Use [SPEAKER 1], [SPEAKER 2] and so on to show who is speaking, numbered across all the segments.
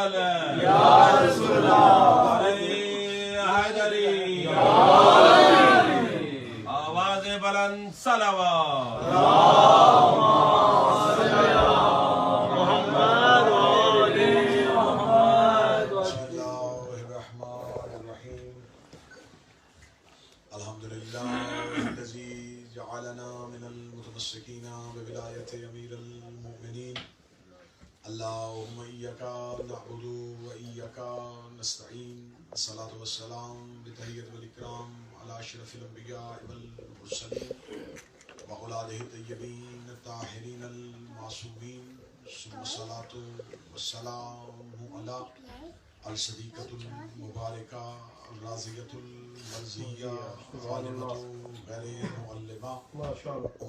[SPEAKER 1] صل یا رسول اللہ علی حیدری آواز بلند صلوات
[SPEAKER 2] اللهم إياك نعبد وإياك نستعين الصلاة والسلام بتحية والإكرام على أشرف الأنبياء والمرسلين وأولاده الطيبين الطاهرين المعصومين ثم الصلاة والسلام على الصديقة المباركة الرازية المرزية خادمة غير المعلمة أم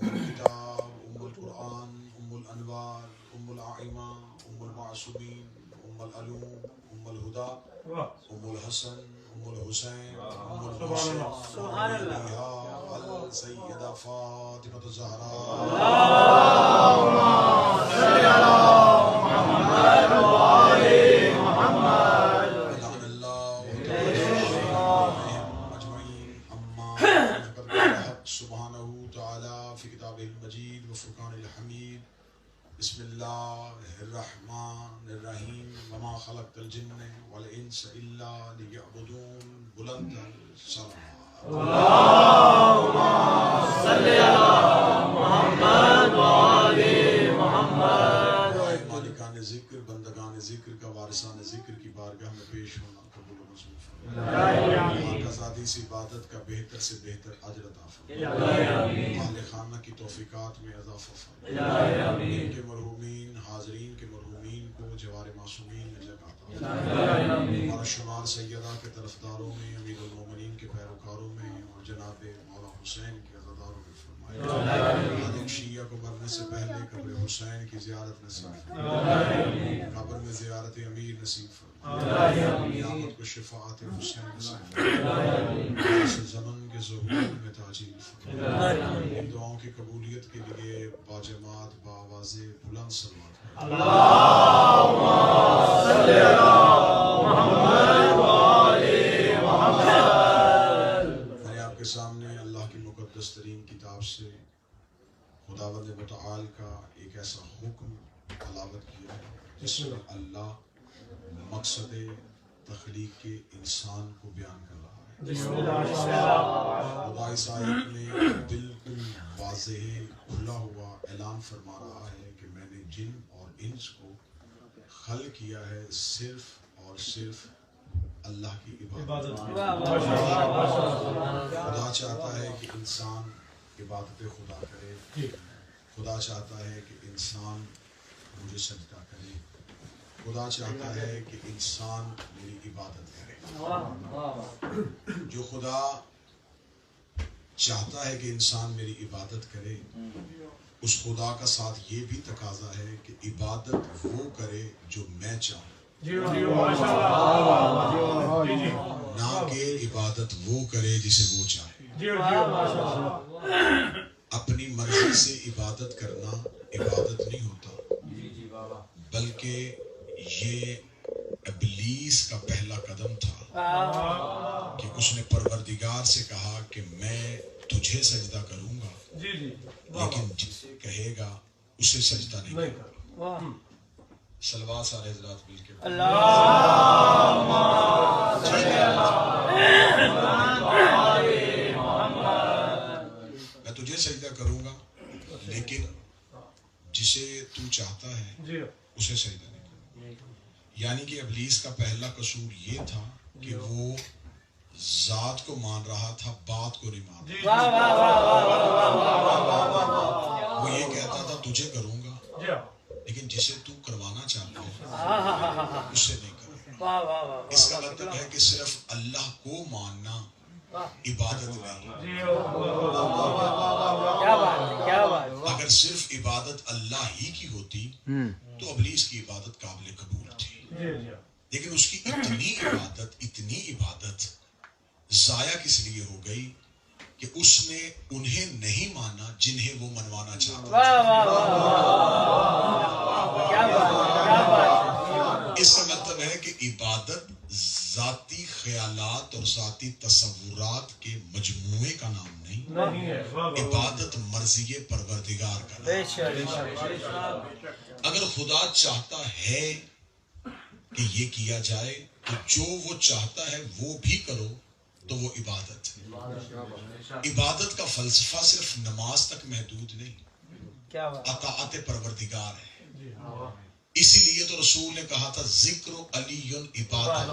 [SPEAKER 2] الكتاب أم القرآن أم الأنوار أم الأعمى أم المعصومين أم العلوم أم الهدى أم الحسن أم الحسين أم الحسين سبحان الله السيدة فاطمة الزهراء اللهم صل على محمد وآل محمد ولعن الله أجمعين أما الحق سبحانه وتعالى في كتابه المجيد وفرقان الحميد بسم الله الرحمن الرحيم وما خلقت الجن والإنس إلا ليعبدون بلند الصلوات اللهم صل على محمد وآل محمد مالکان ذکر بندگان ذکر کا وارثان ذکر کی بارگاہ میں پیش ہونا قبول و منظور فرمائے کا ذاتی سی عبادت کا بہتر سے بہتر اجر عطا فرمائے اہل خانہ کی توفیقات میں اضافہ فرمائے ان کے مرحومین حاضرین کے مرحومین کو جوار معصومین میں جگہ عطا فرمائے ہمارا شمار سیدہ کے طرفداروں میں امیر المومنین کے پیروکاروں میں اور جناب مولا حسین کے عزاداروں میں فرمائے شیعہ کو مرنے سے پہلے قبر حسین کی زیارت نصیب فرمائے قبر میں زیارت امیر نصیب فرمائے قیامت کو شفاعت حسین نصیب فرمائے اس زمن کے ظہور میں تاجیل فرمائے ان دعاؤں کی قبولیت کے لیے باجماعت باواز بلند صلوات اللہم صلی علی محمد وآل محمد میں آپ کے سامنے اللہ کی مقدس ترین کتاب سے خداوند متعال کا ایک ایسا حکم تلاوت کیا ہے جس میں اللہ مقصد تخلیق کے انسان کو بیان کر رہا ہے خدا اس آیت میں بالکل واضح کھلا ہوا اعلان فرما رہا ہے کہ میں نے جن اور انس کو خلق کیا ہے صرف اور صرف اللہ کی عبادت خدا چاہتا ہے کہ انسان عبادت خدا کرے خدا چاہتا ہے کہ انسان مجھے سجدہ کرے خدا چاہتا ہے کہ انسان میری عبادت کرے جو خدا چاہتا ہے کہ انسان میری عبادت کرے اس خدا کا ساتھ یہ بھی تقاضا ہے کہ عبادت وہ کرے جو میں چاہوں نہ کہ عبادت وہ کرے جسے وہ چاہے اپنی مرضی سے عبادت کرنا عبادت نہیں ہوتا بلکہ یہ ابلیس کا پہلا قدم تھا کہ اس نے پروردگار سے کہا کہ میں تجھے سجدہ کروں گا لیکن جسے کہے گا اسے سجدہ نہیں کروں گا صلوات سارے حضرات مل کے اللہم صل علی محمد میں تجھے سجدہ کروں گا لیکن جسے تو چاہتا ہے اسے سجدہ نہیں کروں گا یعنی کہ ابلیس کا پہلا قصور یہ تھا کہ وہ ذات کو مان رہا تھا بات کو نہیں مان رہا وہ یہ کہتا تھا تجھے کروں گا لیکن جسے تو کروانا چاہتا ہے اس سے نہیں کرے اس کا مطلب ہے کہ صرف اللہ کو ماننا عبادت نہیں اگر صرف عبادت اللہ ہی کی ہوتی تو ابلیس کی عبادت قابل قبول تھی لیکن اس کی اتنی عبادت ضائع کس لیے ہو گئی کہ اس نے انہیں نہیں مانا جنہیں وہ منوانا چاہتا تھا اس کا مطلب ہے خیالات اور ذاتی تصورات کے مجموعے کا نام نہیں،
[SPEAKER 1] نہیں ہے۔
[SPEAKER 2] عبادت مرضی پروردگار کا نام۔ اگر خدا چاہتا ہے کہ یہ کیا جائے تو جو وہ چاہتا ہے وہ بھی کرو تو وہ عبادت ہے۔ عبادت کا فلسفہ صرف نماز تک محدود نہیں، اطاعت پروردگار ہے۔ اسی لیے تو رسول نے کہا تھا ذکر علی عبادت،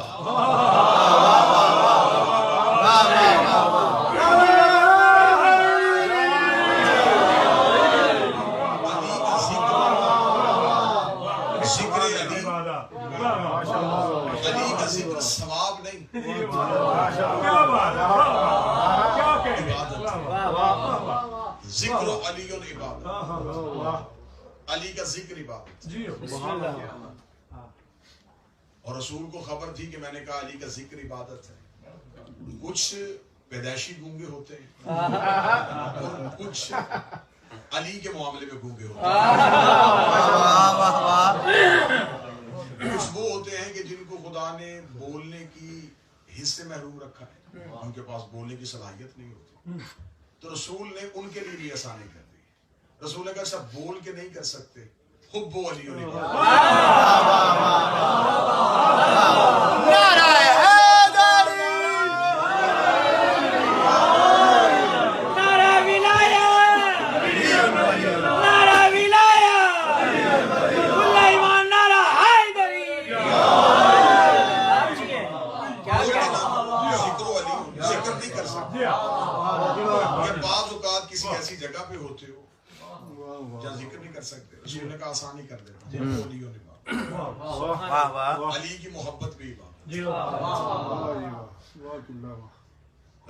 [SPEAKER 2] علی کا ذکر ثواب نہیں، ذکر علی عبادت، علی کا ذکر عبادت۔ اور رسول کو خبر تھی کہ میں نے کہا علی کا ذکر عبادت ہے۔ کچھ پیدائشی گونگے ہوتے ہیں اور کچھ علی کے معاملے میں گونگے ہوتے ہیں۔ کچھ وہ ہوتے ہیں کہ جن کو خدا نے بولنے کی حص سے محروم رکھا ہے، ان کے پاس بولنے کی صلاحیت نہیں ہوتی، تو رسول نے ان کے لیے بھی آسانی کر دی۔ رسول نے کہا اچھا بول کے نہیں کر سکتے، حب و علی علی ایسی جگہ پہ ہوتے ہو جہاں ذکر نہیں کر سکتے، رسول نے کہا آسانی کر دیتا، علی کی محبت بھی بات۔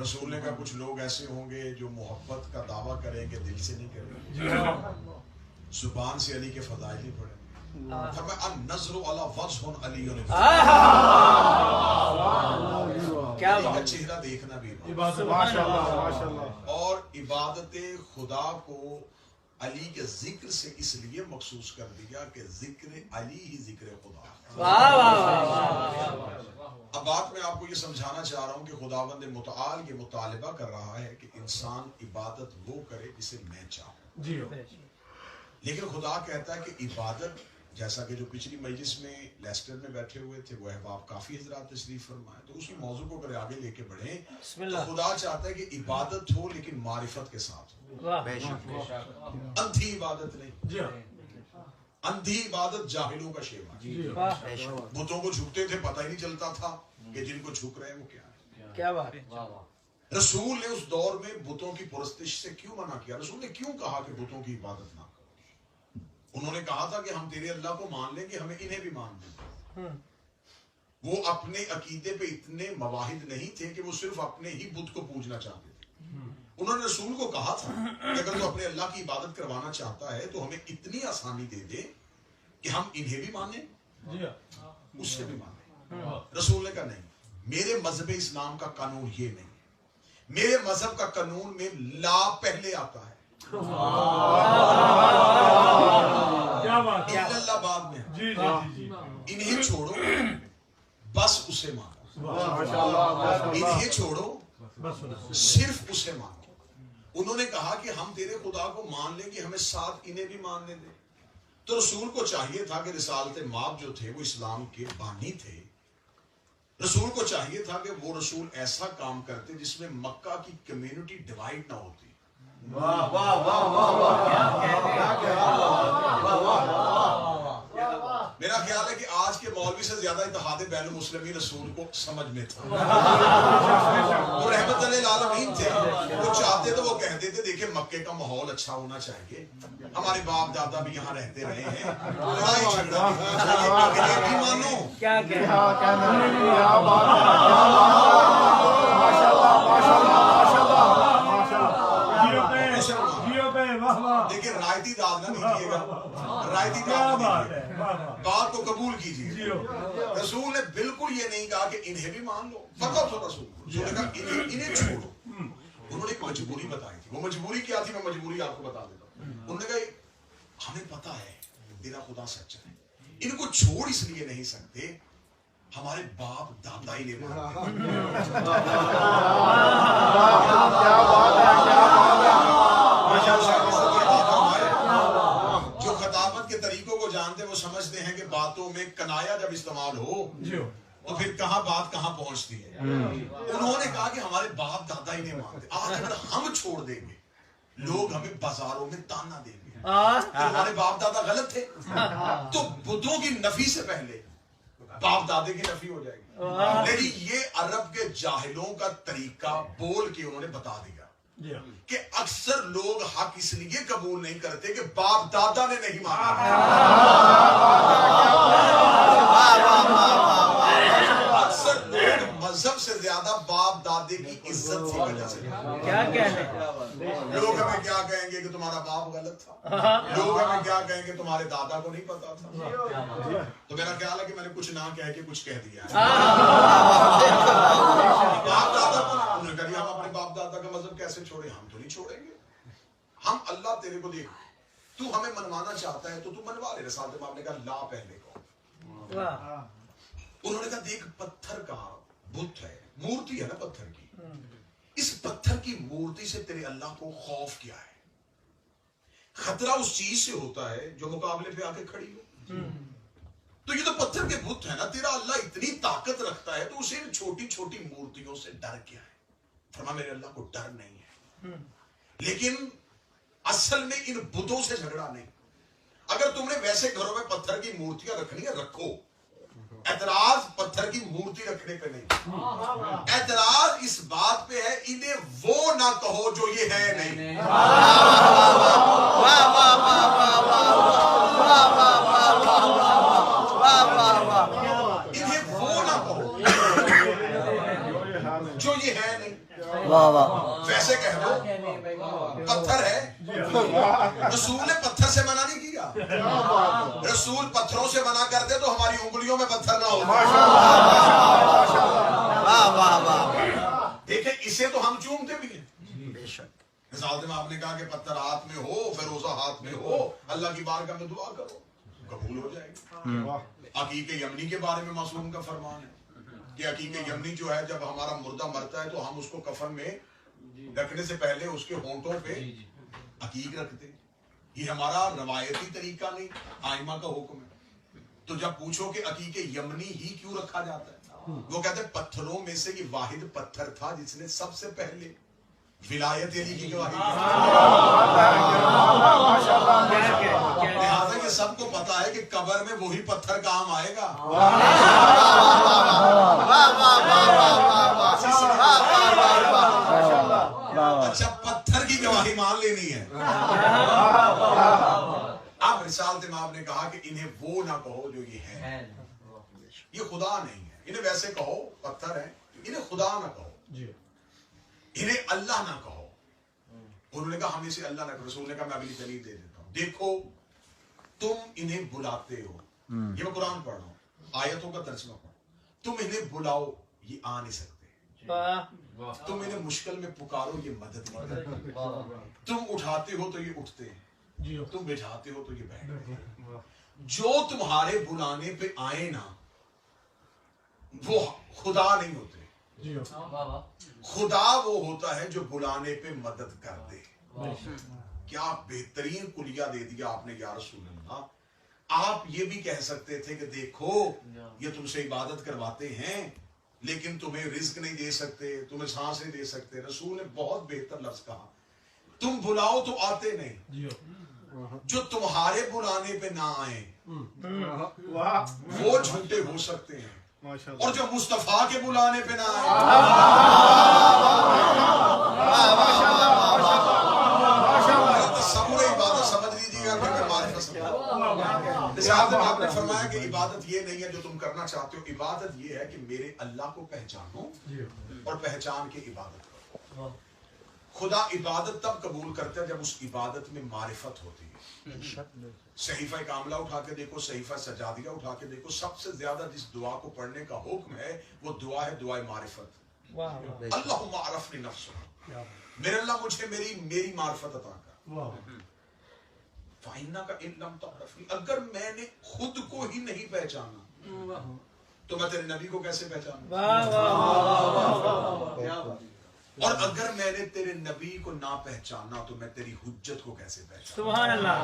[SPEAKER 2] رسول نے کہا کچھ لوگ ایسے ہوں گے جو محبت کا دعویٰ کریں گے دل سے نہیں کریں گے، زبان سے علی کے فضائل ہی پڑھیں گے۔ النظر علی وجہ علی کا چہرہ دیکھنا بھی اور عبادت خدا کو علی کے ذکر سے اس لیے مخصوص کر دیا کہ ذکر علی ہی ذکر خدا۔ اب بات میں آپ کو یہ سمجھانا چاہ رہا ہوں کہ خداوند متعال یہ مطالبہ کر رہا ہے کہ انسان عبادت وہ کرے جسے میں چاہوں، لیکن خدا کہتا ہے کہ عبادت، جیسا کہ جو پچھلی مجلس میں لیسٹر میں بیٹھے ہوئے تھے وہ احباب کافی حضرات تشریف فرمائے، تو اسی موضوع کو اگر آگے لے کے بڑھیں تو خدا چاہتا ہے کہ عبادت ہو لیکن معرفت کے ساتھ ہو، اندھی عبادت نہیں۔ اندھی عبادت جاہلوں کا شیوا، بتوں کو جھکتے تھے پتہ ہی نہیں چلتا تھا کہ جن کو جھک رہے ہیں وہ کیا ہے۔ رسول نے اس دور میں بتوں کی پرستش سے کیوں منع کیا؟ رسول نے کیوں کہا کہ بتوں کی عبادت نہ؟ انہوں نے کہا تھا کہ ہم تیرے اللہ کو مان لیں گے، ہمیں انہیں بھی مان لیں۔ وہ اپنے عقیدے پہ اتنے مواحد نہیں تھے کہ وہ صرف اپنے ہی بت کو پوجنا چاہتے تھے۔ انہوں نے رسول کو کہا تھا کہ اگر تو اپنے اللہ کی عبادت کروانا چاہتا ہے تو ہمیں اتنی آسانی دے دے کہ ہم انہیں بھی مانیں اس سے بھی مانیں۔ رسول نے کہا نہیں، میرے مذہب اسلام کا قانون یہ نہیں، میرے مذہب کا قانون میں لا پہلے آتا ہے، اللہ بعد میں۔ انہیں چھوڑو بس اسے مانو، انہیں چھوڑو صرف اسے مانو۔ انہوں نے کہا کہ ہم تیرے خدا کو مان لیں گے، ہمیں ساتھ انہیں بھی ماننے دیں۔ تو رسول کو چاہیے تھا کہ رسالت مآب جو تھے وہ اسلام کے بانی تھے، رسول کو چاہیے تھا کہ وہ رسول ایسا کام کرتے جس میں مکہ کی کمیونٹی ڈیوائیڈ نہ ہوتی۔ میرا خیال ہے کہ آج کے مولوی سے زیادہ اتحاد بین المسلمین رسول کو سمجھ میں تھا۔ وہ رحمت للعالمین تھے، وہ چاہتے تو وہ کہتے تھے دیکھیں مکے کا ماحول اچھا ہونا چاہیے، ہمارے باپ دادا بھی یہاں رہتے رہے ہیں، لڑائی جھگڑا بھی ہونا چاہیے، بھی مانو کیا لیکن رائتی داد نہ دیجیے گا، رائتی داد بات کو قبول کیجیے۔ رسول نے بالکل یہ نہیں کہا کہ انہیں بھی مان لو، فقط رسول نے کہا انہیں چھوڑو۔ انہوں نے ایک مجبوری بتائی تھی، وہ مجبوری کیا تھی میں مجبوری آپ کو بتا دیتا ہوں۔ انہوں نے کہا ہمیں پتا ہے تیرا خدا سچا ہے، ان کو چھوڑ اس لیے نہیں سکتے ہمارے باپ دادا ہی نے مانتے جو خطابت کے طریقوں کو جانتے وہ سمجھتے ہیں کہ باتوں میں کنایا جب استعمال ہو تو پھر کہاں بات کہاں پہنچتی ہے. انہوں نے کہا کہ ہمارے باپ دادا ہی نہیں مانتے. آج اگر ہم چھوڑ دیں گے لوگ ہمیں بازاروں میں تانا دیں گے ہمارے باپ دادا غلط تھے, تو بتوں کی نفی سے پہلے باپ دادے کی نفی ہو جائے گی. لیکن یہ عرب کے جاہلوں کا طریقہ بول کے انہوں نے بتا دیا کہ اکثر لوگ حق اس لیے قبول نہیں کرتے کہ باپ دادا نے نہیں مانا. اکثر لوگ مذہب سے زیادہ باپ دادے کی عزت کی وجہ سے
[SPEAKER 3] کیا کہنے
[SPEAKER 2] لوگ ہمیں کیا کہیں گے کہ تمہارا باپ غلط تھا, لوگ ہمیں کیا کہیں گے تمہارے دادا کو نہیں پتا تھا. تو میرا خیال ہے کہ میں نے کچھ نہ کہہ کے کچھ کہہ دیا ہے. باپ دادا کو انہوں نے کہا ہم اپنے باپ دادا کا مذہب کیسے چھوڑیں, ہم تو نہیں چھوڑیں گے. ہم اللہ تیرے کو دیکھ تو ہمیں منوانا چاہتا ہے تو منوا لے. رسالت امام نے کہا لا پہلے کو. انہوں نے کہا دیکھ پتھر کا بت ہے, مورتی ہے نا پتھر کی, اس پتھر کی مورتی سے تیرے اللہ کو خوف کیا ہے؟ خطرہ اس چیز سے ہوتا ہے جو مقابلے پہ آ کے کھڑی ہو. تو یہ تو پتھر کے بت ہے نا, تیرا اللہ اتنی طاقت رکھتا ہے تو اسے ان چھوٹی چھوٹی مورتیوں سے ڈر کیا ہے؟ فرما میرے اللہ کو ڈر نہیں ہے, لیکن اصل میں ان بتوں سے جھگڑا نہیں. اگر تم نے ویسے گھروں میں پتھر کی مورتیاں رکھنی ہے رکھو, اعتراض پتھر کی مورتی رکھنے پہ نہیں. اعتراض اس بات پہ ہے انہیں وہ نہ کہو جو یہ ہے نہیں. انہیں وہ نہ کہو جو یہ ہے نہیں. ویسے کہہ دو پتھر ہے. رسول نے پتھر سے منع نہیں کیا. رسول پتھروں سے منع کرتے تو ہماری انگلیوں میں پتھر نہ ہوتا. دیکھیں اسے تو ہم چومتے بھی ہیں. رسالت میں آپ نے کہا کہ پتھر ہاتھ میں ہو, فیروزہ ہاتھ میں ہو, اللہ کی بارگاہ میں دعا کرو قبول ہو جائے گی. عقیق یمنی کے بارے میں معصوم کا فرمان ہے کہ عقیق یمنی جو ہے جب ہمارا مردہ مرتا ہے تو ہم اس کو کفن میں رکھنے سے پہلے اس کے ہونٹوں پہ عقیق رکھتے. یہ ہمارا روایتی طریقہ نہیں, آئمہ کا حکم ہے. تو جب پوچھو کہ عقیق یمنی ہی کیوں رکھا جاتا ہے, وہ کہتے ہیں پتھروں میں سے یہ واحد پتھر تھا جس نے سب سے پہلے ولایت علی کی گواہی دی. لہٰذا یہ سب کو پتا ہے کہ قبر میں وہی پتھر کام آئے گا. اچھا پتھر کی گواہی مان لینی ہے. اب رسالت امام نے کہا کہ انہیں وہ نہ کہو جو یہ ہے, یہ خدا نہیں ہے. انہیں ویسے کہو پتھر ہے, انہیں خدا نہ کہو, انہیں اللہ نہ کہو. انہوں نے کہا ہم اسے اللہ نہ کہو. رسول نے کہا میں اگلی دلیل دے دیتا ہوں. دیکھو تم انہیں بلاتے ہو, یہ میں قرآن پڑھ رہا ہوں, آیتوں کا ترجمہ پڑھ. تم انہیں بلاؤ یہ آ نہیں سکتے. تم انہیں مشکل میں پکارو یہ مدد نہیں کرتے. تم اٹھاتے ہو تو یہ اٹھتے ہیں, تم بٹھاتے ہو تو یہ بیٹھتے ہیں. جو تمہارے بلانے پہ آئے نا وہ خدا نہیں ہوتے. خدا وہ ہوتا ہے جو بلانے پہ مدد کر دے. کیا بہترین کلیہ دے دیا آپ نے یا رسول اللہ. آپ یہ بھی کہہ سکتے تھے کہ دیکھو یہ تم سے عبادت کرواتے ہیں لیکن تمہیں رزق نہیں دے سکتے, تمہیں سانس نہیں دے سکتے. رسول نے بہت بہتر لفظ کہا, تم بلاؤ تو آتے نہیں. جو تمہارے بلانے پہ نہ آئیں وہ جھوٹے ہو سکتے ہیں, اور جو مصطفیٰ کے بلانے پہ نہ تصور عبادت سمجھ لیجیے گا. پھر میں معرفت سمجھا. آپ نے فرمایا کہ عبادت یہ نہیں ہے جو تم کرنا چاہتے ہو, عبادت یہ ہے کہ میرے اللہ کو پہچانو اور پہچان کے عبادت کرو. خدا عبادت تب قبول کرتا ہے جب اس عبادت میں معرفت ہوتی ہے. صحیفہ کاملہ اٹھا کے دیکھو, صحیفہ سجادیہ اٹھا کے دیکھو, سب سے زیادہ جس دعا کو پڑھنے کا حکم ہے وہ دعا ہے دعائے معرفت. اللہم عرفنی نفسک, میرے اللہ مجھے میری معرفت عطا کر. فَإِنَّكَ إِن لَّمْ تَعْرِفْنِي, اگر میں نے خود کو ہی نہیں پہچانا تو میں تیرے نبی کو کیسے پہچانوں؟
[SPEAKER 3] واہ واہ
[SPEAKER 2] اور اگر میں نے تیرے نبی کو نہ پہچانا تو میں تیری حجت کو کیسے پہچانوں؟
[SPEAKER 3] سبحان اللہ.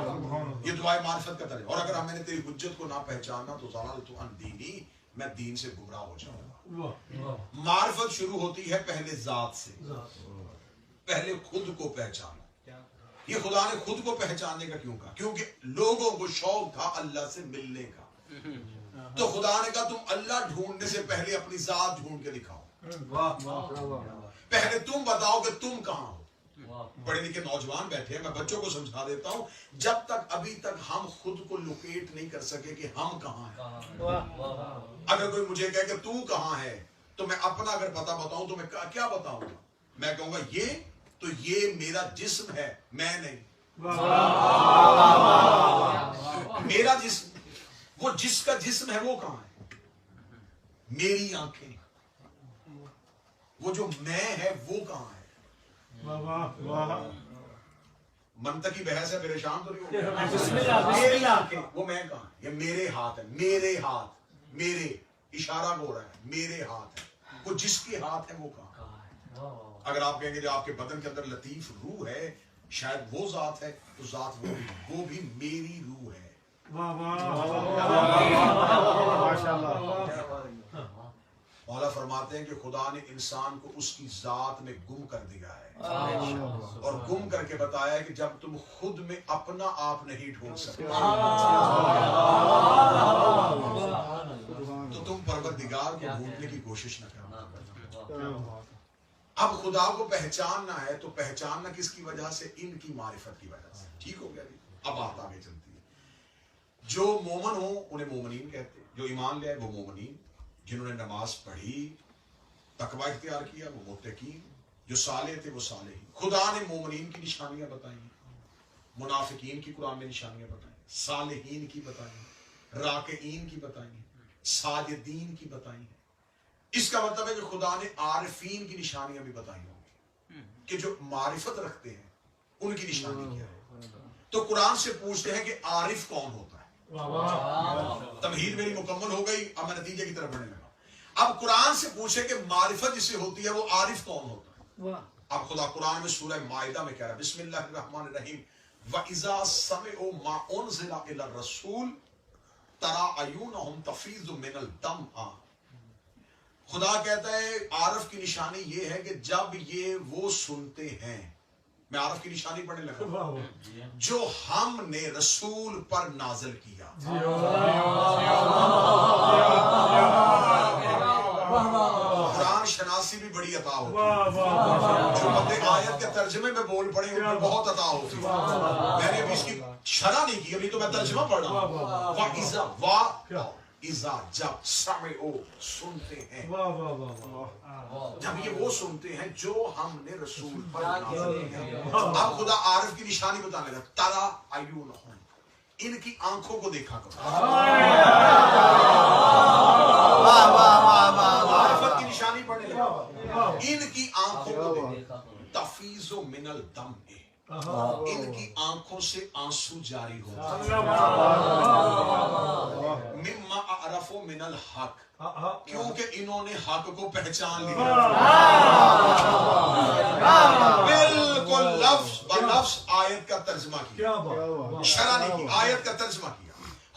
[SPEAKER 2] یہ دعائے معرفت کا طریقہ. اور اگر میں نے تیری حجت کو نہ پہچانا تو ضلالت عن دینی، میں دین سے گمراہ ہو جاؤں گا. معرفت شروع ہوتی ہے پہلے ذات سے، پہلے خود کو پہچانا. یہ خدا نے خود کو پہچاننے کا کیوں کہا؟ کیونکہ لوگوں کو شوق تھا اللہ سے ملنے کا. تو خدا نے کہا تم اللہ ڈھونڈنے سے پہلے اپنی ذات ڈھونڈ کے دکھاؤ. پہلے تم بتاؤ کہ تم کہاں ہو. پڑھے لکھے نوجوان بیٹھے ہیں، میں بچوں کو سمجھا دیتا ہوں، جب تک ابھی تک ہم خود کو لوکیٹ نہیں کر سکے کہ ہم کہاں ہیں. اگر کوئی مجھے کہے کہ تو کہاں ہے تو میں اپنا اگر پتہ بتاؤں تو میں کیا بتاؤں گا؟ میں کہوں گا یہ میرا جسم ہے، میں نہیں. میرا جسم، وہ جس کا جسم ہے وہ کہاں ہے؟ میری آنکھیں. وہ جو میں ہے وہ کہاں ہے؟ منطقی بحث ہے، پریشان تو نہیں ہو گیا؟ میری آنکھیں، وہ میں کہاں ہے؟ یہ میرے ہاتھ ہے، میرے ہاتھ، میرے اشارہ ہو رہا ہے، میرے ہاتھ ہے. وہ جس کے ہاتھ ہے وہ کہاں ہے؟ اگر آپ کہیں گے جو آپ کے بدن کے اندر لطیف روح ہے شاید وہ ذات ہے، تو ذات وہ بھی میری روح ہے. مولا فرماتے ہیں کہ خدا نے انسان کو اس کی ذات میں گم کر دیا ہے، اور گم کر کے بتایا ہے کہ جب تم خود میں اپنا آپ نہیں ڈھونڈ سکتے تو تم پروردگار کو ڈھونڈنے کی کوشش نہ کرنا. اب خدا کو پہچاننا ہے تو پہچاننا کس کی وجہ سے؟ ان کی معرفت کی وجہ سے. ٹھیک ہو گیا جی؟ اب بات آگے چلتی ہے. جو مومن ہوں انہیں مومنین کہتے ہیں، جو ایمان لے آئے وہ مومنین، جنہوں نے نماز پڑھی، تقوی اختیار کیا وہ متقین، جو صالح تھے وہ صالحین. خدا نے مومنین کی نشانیاں بتائی ہیں، منافقین کی قرآن میں نشانیاں بتائیں، صالحین کی بتائیں، راکعین کی بتائیں، ساجدین کی بتائیں. اس کا مطلب ہے کہ خدا نے عارفین کی نشانیاں بھی بتائی ہوں گی کہ جو معرفت رکھتے ہیں ان کی نشانی کیا ہے. تو قرآن سے پوچھتے ہیں کہ عارف کون ہوتا ہے. تمہید میری مکمل ہو گئی، اب میں نتیجے کی طرف بڑھنے لگا. اب قرآن سے پوچھے کہ معرفت جسے ہوتی ہے وہ عارف کون ہوتا ہے. اب خدا قرآن میں سورہ مائدہ میں کہہ رہا ہے بسم اللہ الرحمن الرحیم وَإِذَا سَمِعُوا مَا أُنزِلَ إِلَى الرَّسُولِ تَرَىٰ أَعْيُنَهُمْ تَفِيضُ مِنَ الدَّمْعِ. خدا کہتا ہے عارف کی نشانی یہ ہے کہ جب یہ وہ سنتے ہیں، میں عارف کی نشانی پڑھنے لگا، جو ہم نے رسول پر نازل کیا. قرآن شناسی بھی بڑی عطا ہوتی ہے. جو بندے آیت کے ترجمے میں بول پڑے ان کو بہت عطا ہوتی ہے. میں نے ابھی اس کی شرح نہیں کی، ابھی تو میں ترجمہ پڑھ رہا ہوں. اذا جب سمعو سنتے ہیں، جب یہ وہ سنتے ہیں جو ہم نے رسول پر نازل کیا. اب خدا عارف کی نشانی بتانے لگا ترا عیونہم، ان کی آنکھوں کو دیکھا کرو. معرفت کی نشانی پڑھنے لگا، ان کی آنکھوں کو دیکھا. تفیض من الدم، ان کی آنکھوں سے آنسو جاری ہوتا ہے. مما اعرفوا من الحق، کیونکہ انہوں نے حق کو پہچان لیا. بالکل لفظ بلفظ آیت کا ترجمہ کیا، شرح نہیں کی، آیت کا ترجمہ کیا.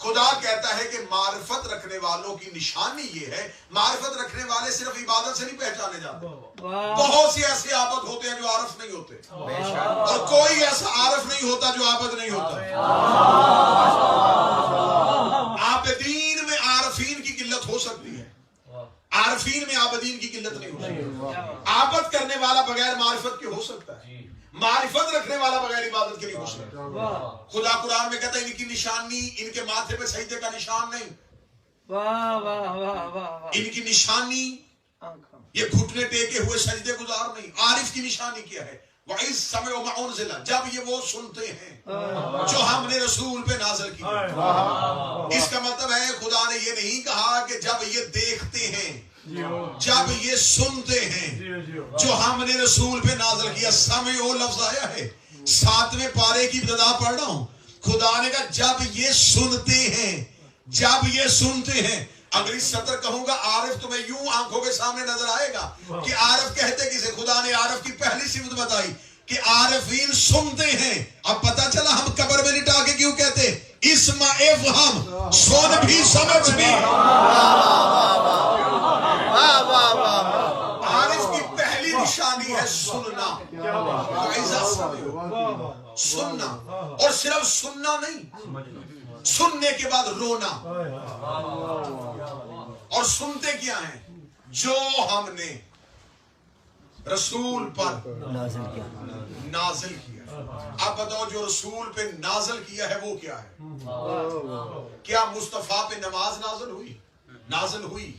[SPEAKER 2] خدا کہتا ہے کہ معرفت رکھنے والوں کی نشانی یہ ہے. معرفت رکھنے والے صرف عبادت سے نہیں پہچانے جاتے. بہت سے ایسے عابد ہوتے ہیں جو عارف نہیں ہوتے، اور کوئی ایسا عارف نہیں ہوتا جو عابد نہیں ہوتا. عابدین میں عارفین کی قلت ہو سکتی ہے، عارفین میں عابدین کی قلت نہیں ہو سکتی. عابد کرنے والا بغیر معرفت کے ہو سکتا ہے، معرفت رکھنے والا بغیر عبادت کے نہیں ہو سکتا. خدا قرآن میں کہتا ہے ان کی نشانی ان کے ماتھے پہ سجدے کا نشان نہیں. ان کی نشانی یہ گھٹنے ٹیکے ہوئے سجدے گزار نہیں. عارف کی نشانی کیا ہے؟ وَإِذْ سَمِعُوا مَا أُنزِلَ، جب یہ وہ سنتے ہیں جو ہم نے رسول پہ نازل کیا. اس کا مطلب ہے خدا نے یہ نہیں کہا کہ جب یہ دیکھتے ہیں، جب یہ سنتے ہیں جو ہم نے رسول پہ نازل کیا. سمعوا لفظ آیا ہے 7ویں پارے کی ابتدا پڑھ رہا ہوں. خدا نے کہا جب یہ سنتے ہیں، جب یہ سنتے ہیں. اگلی سطر کہوں گا عارف تمہیں یوں آنکھوں کے سامنے نظر آئے گا کہ عارف کہتے کسے. خدا نے عارف کی پہلی صفت بتائی کہ عارفین سنتے ہیں. اب پتا چلا ہم قبر میں لٹا کے کیوں کہتے اسمع افہم, سن بھی سمجھ بھی. عارف کی پہلی نشانی ہے سننا. سننا, اور صرف سننا نہیں, سننے کے بعد رونا. اور سنتے کیا ہیں؟ جو ہم نے رسول پر نازل کیا. اب بتاؤ جو رسول پہ نازل کیا ہے وہ کیا ہے؟ کیا مصطفیٰ پہ نماز نازل ہوئی؟ نازل ہوئی,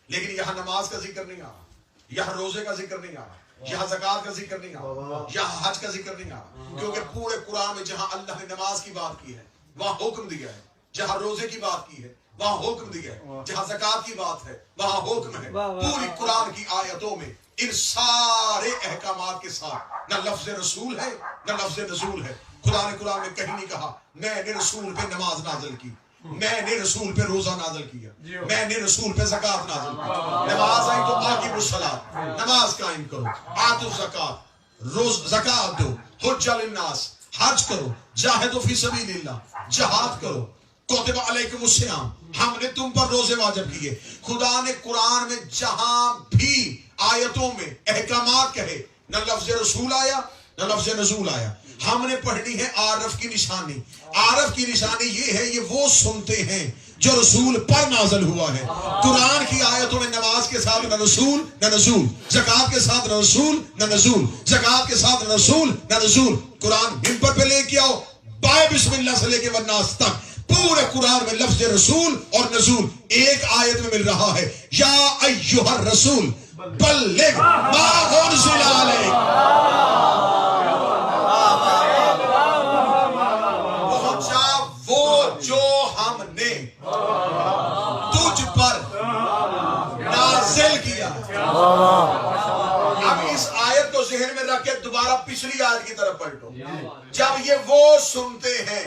[SPEAKER 2] لیکن یہاں نماز کا ذکر نہیں آ رہا, یہاں روزے کا ذکر نہیں آ رہا, یہاں زکوٰۃ کا ذکر نہیں آ رہا, یہاں حج کا ذکر نہیں آ رہا. کیونکہ پورے قرآن میں جہاں اللہ نے نماز کی بات کی ہے وہاں حکم دیا ہے, جہاں روزے کی بات کی ہے وہاں حکم دیا ہے, جہاں زکوٰۃ کی بات ہے وہاں حکم ہے. پوری قرآن کی آیتوں میں ان سارے احکامات کے ساتھ نہ لفظ رسول ہے نہ لفظ نزول ہے. خدا نے قرآن میں کہیں نہیں کہا میں نے رسول پہ نماز نازل کی, میں نے رسول پہ روزہ نازل کیا, میں نے رسول پہ زکوٰۃ نازل کی. نماز آئی تو باقی الصلاۃ, نماز قائم کرو, آتوا الزکوٰۃ, روز زکوٰۃ دو, حج للناس, حج کرو, جاہدوا فی سبیل اللہ, جہاد کرو, کتب علیکم الصیام, ہم نے تم پر روزے واجب کیے. خدا نے قرآن میں جہاں بھی آیتوں میں احکامات کہے نہ لفظ رسول آیا نہ لفظ نزول آیا. ہم نے پڑھنی ہے عارف کی نشانی. عارف کی نشانی یہ ہے, یہ وہ سنتے ہیں جو رسول پر نازل ہوا ہے. قرآن کی آیتوں میں نماز کے ساتھ نہ رسول نہ نزول, زکوٰۃ کے ساتھ نہ رسول نہ نزول, زکوٰۃ کے ساتھ نہ رسول نہ نزول. قرآن ممبر پہ لے کے آؤ, بائے بسم اللہ سے لے کے والناس تک پورے قرآن میں لفظ رسول اور نزول ایک آیت میں مل رہا ہے. یا ایھا الرسول بلغ ما انزل الیک. پہنچا وہ جو ہم نے تجھ پر نازل کیا. اب اس آیت کو ذہن میں رکھ کے دوبارہ پچھلی آیت کی طرف پلٹو. جب یہ وہ سنتے ہیں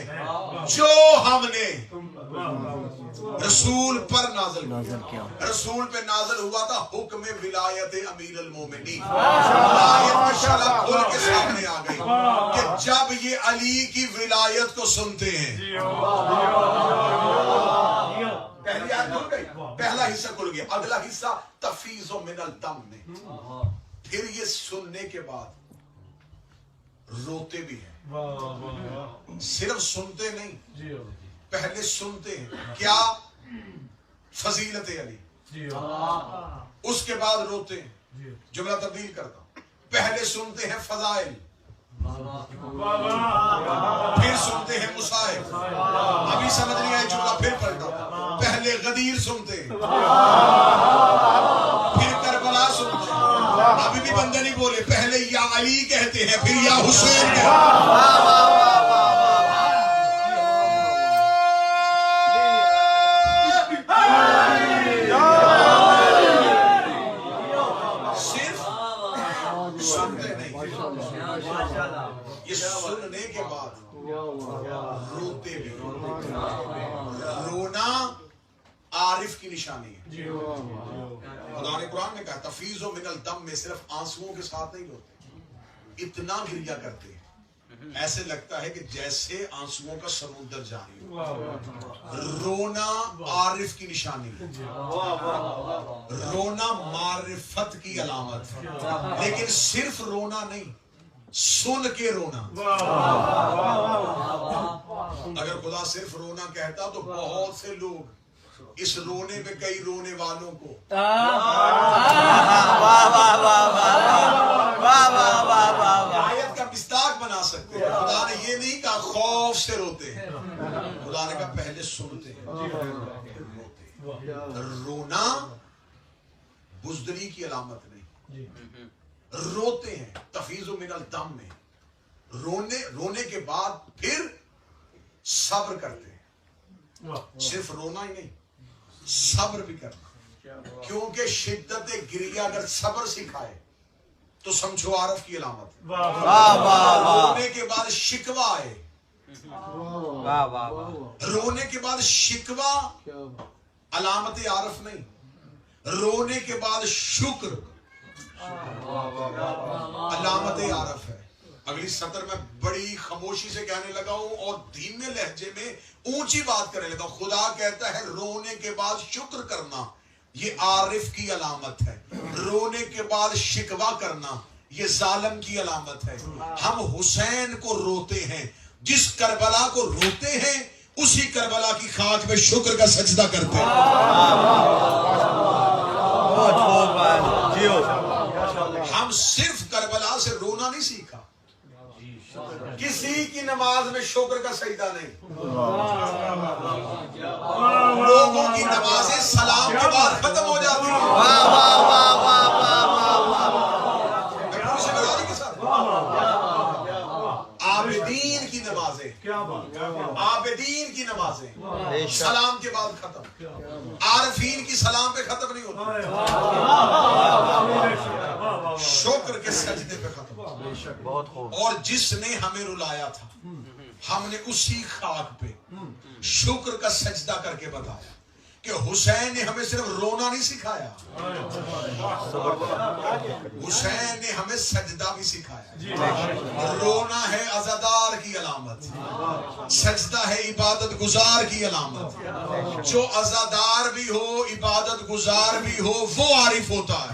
[SPEAKER 2] جو ہم نے رسول پر نازل کیا. رسول پہ نازل ہوا تھا حکم ولایت امیر المومنین. آیت میں شرح کھول کے سامنے آ گئی کہ جب یہ علی کی ولایت کو سنتے ہیں. پہلی آیت کھل گئی, پہلا حصہ کھل گیا, اگلا حصہ تفیض من الدم میں. پھر یہ سننے کے بعد روتے بھی ہیں. صرف سنتے نہیں, پہلے سنتے ہیں کیا فضیلت علی, اس کے بعد روتے ہیں. جملہ تبدیل کرتا ہوں, پہلے سنتے ہیں فضائل, پھر سنتے ہیں مصائب. ابھی سمجھ نہیں آئی جملہ پھر پڑھتا. پہلے غدیر سنتے ہیں, پھر کربلا سنتے ہیں. ابھی بھی بندے نہیں بولے, پہلے یا علی کہتے ہیں پھر یا حسین کہتے ہیں. یہ سننے کے بعد روتے بھی. رونا عارف کی نشانی ہے. خدا نے قرآن میں کہا تفیض من الدم میں صرف آنسوؤں کے ساتھ نہیں روتے, اتنا گریا کرتے ہیں ایسے لگتا ہے کہ جیسے آنسوؤں کا سمندر جاری ہو. رونا عارف کی نشانی ہے. رونا معرفت کی علامت ہے. لیکن صرف رونا نہیں, سن کے رونا. اگر خدا صرف رونا کہتا تو بہت سے لوگ اس رونے میں کئی رونے والوں کو آیت کا مصداق بنا سکتے ہیں. خدا نے یہ نہیں کہا خوف سے روتے ہیں, خدا نے کہا پہلے سنتے ہیں روتے. رونا بزدلی کی علامت نہیں, روتے ہیں تفیض من الدم میں. رونے کے بعد پھر صبر کرتے ہیں. صرف رونا ہی نہیں, صبر بھی کرنا. کیونکہ شدت گریہ اگر صبر سکھائے تو سمجھو عارف کی علامت ہے. رونے کے بعد شکوہ آئے, رونے کے بعد شکوہ علامت عارف نہیں، رونے کے بعد شکر علامت عارف ہے۔ اگلی سطر میں بڑی خاموشی سے کہنے لگا ہوں اور دھیمے لہجے میں اونچی بات کرنے لگا ہوں۔ خدا کہتا ہے رونے کے بعد شکر کرنا یہ عارف کی علامت ہے، رونے کے بعد شکوہ کرنا یہ ظالم کی علامت ہے۔ ہم حسین کو روتے ہیں، جس کربلا کو روتے ہیں اسی کربلا کی خاک میں شکر کا سجدہ کرتے ہیں۔ ہم صرف کربلا سے رونا نہیں سیکھا، کسی کی نماز میں شکر کا سجدہ نہیں۔ لوگوں کی نمازیں سلام کے بعد ختم ہو جاتی ہیں۔ عابدین کی نمازیں، عابدین کی نمازیں سلام کے بعد ختم، عارفین کی سلام پہ ختم نہیں ہوتی، شکر کے سجدے پہ ختم۔ اور جس نے ہمیں رلایا تھا ہم نے اسی خاک پہ شکر کا سجدہ کر کے بتایا کہ حسین نے ہمیں صرف رونا نہیں سکھایا، حسین نے ہمیں سجدہ بھی سکھایا۔ رونا ہے عزادار کی علامت، سجدہ ہے عبادت گزار کی علامت۔ جو عزادار بھی ہو عبادت گزار بھی ہو وہ عارف ہوتا ہے۔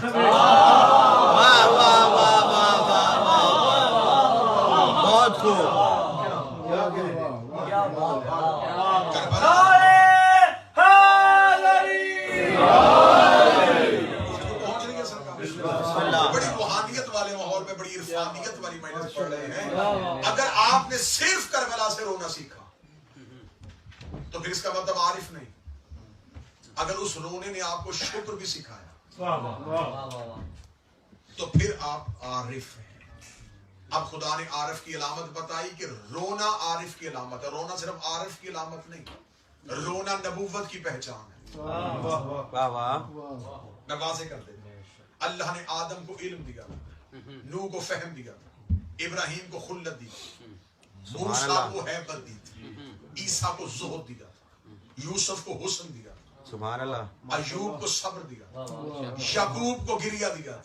[SPEAKER 3] بہت خوب۔
[SPEAKER 2] بڑی روحانیت والے ماحول میں بڑی عرفانیت والی مجلس پڑھ رہے ہیں۔ اگر آپ نے صرف کربلا سے رونا سیکھا تو پھر اس کا مطلب عارف نہیں۔ اگر اس رونے نے آپ کو شکر بھی سکھایا تو پھر آپ عارف ہیں۔ اب خدا نے عارف کی علامت بتائی کہ رونا عارف کی علامت ہے۔ رونا صرف عارف کی علامت نہیں، رونا نبوت کی پہچان ہے۔ میں واضح کر دیتا ہوں، اللہ نے آدم کو علم دیا، نوح کو فہم دیا، ابراہیم کو خلت دی، موسیٰ کو ہیبت دی، عیسیٰ کو زہد دیا، یوسف کو حسن دیا،
[SPEAKER 3] سبحان اللہ،
[SPEAKER 2] ایوب کو صبر دیا، یعقوب کو گریہ دیا۔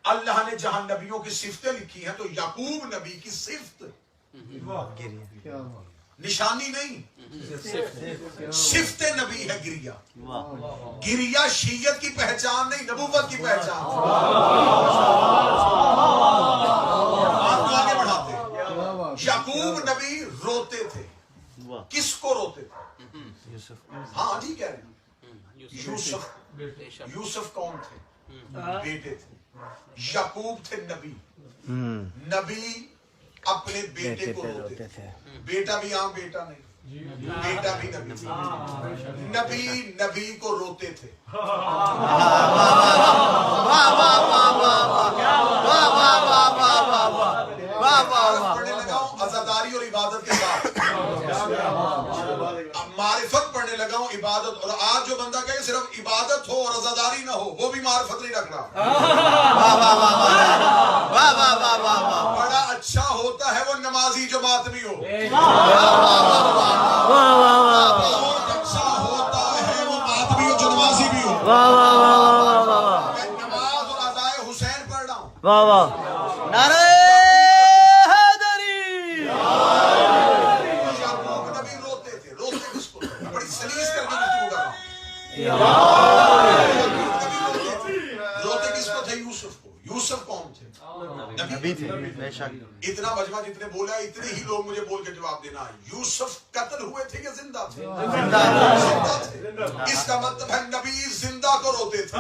[SPEAKER 2] اللہ نے جہاں نبیوں کی صفتیں لکھی ہیں تو یعقوب نبی کی صفت نشانی نہیں، صفت نبی ہے گریہ۔ گریہ شیعت کی پہچان نہیں، نبوت کی پہچان۔ آپ کو آگے بڑھاتے ہیں۔ یعقوب نبی روتے تھے، کس کو روتے تھے؟ ہاں ٹھیک ہے، یوسف۔ یوسف کون تھے؟ بیٹے تھے۔ یعقوب تھے نبی، نبی اپنے بیٹے کو روتے تھے۔ بیٹا بھی عام بیٹا نہیں، بیٹا بھی نبی، نبی نبی کو روتے تھے۔ پڑھنے لگا ہوں عزاداری اور عبادت کے ساتھ، معرفت پڑھنے لگا ہوں عبادت۔ اور آج جو بندہ کہے صرف عبادت ہو اور عزاداری نہ ہو وہ بھی معرفت نہیں رکھ رہا۔ بڑا اچھا ہوتا ہے وہ نمازی جماعت بھی ہو، بہت اچھا ہوتا ہے وہ بات بھی ہو جو نمازی بھی ہو۔ میں نماز اور ادائے حسین پڑھ رہا ہوں۔
[SPEAKER 3] نعرہ
[SPEAKER 2] یعقوب نبی روتے تھے، روتے کس کو؟ بڑی سلیس کر کے گفتگو کر رہا ہوں۔ روتے کس کو تھے؟ یوسف کو۔ یوسف کون تھے؟ نبی تھے۔ اتنا مجمع جتنے بولا اتنے ہی لوگ مجھے بول کے جواب دینا ہے۔ یوسف قتل ہوئے تھے یا زندہ تھے؟ زندہ تھے۔ اس کا مطلب ہے نبی زندہ کو روتے تھے۔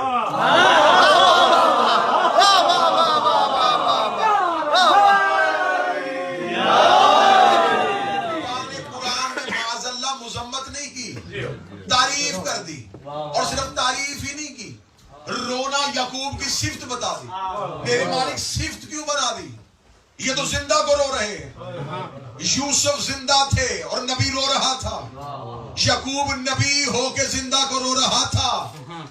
[SPEAKER 2] قرآن میں معاذ اللہ مذمت نہیں کی، تعریف کر دی، اور صرف تعریف ہی نہیں کی، رونا یعقوب کی صفت بتا دی۔ میرے مالک صفت کیوں بنا دی؟ یہ تو زندہ کو رو رہے ہیں۔ یوسف زندہ تھے اور نبی رو رہا تھا، یعقوب نبی ہو کے زندہ کو رو رہا تھا۔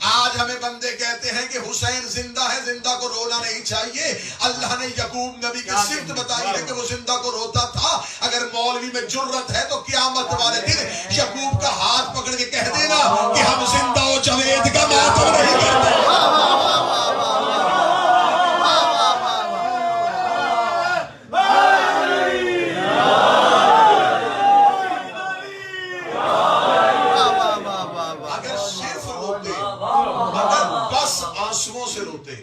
[SPEAKER 2] آج ہمیں بندے کہتے ہیں کہ حسین زندہ ہے، زندہ کو رونا نہیں چاہیے۔ اللہ نے یعقوب نبی کی صفت بتائی ہے کہ وہ زندہ کو روتا تھا۔ اگر مولوی میں جرت ہے تو قیامت والے دن یعقوب کا ہاتھ صرف روتے مگر بس آنسوؤں سے روتے.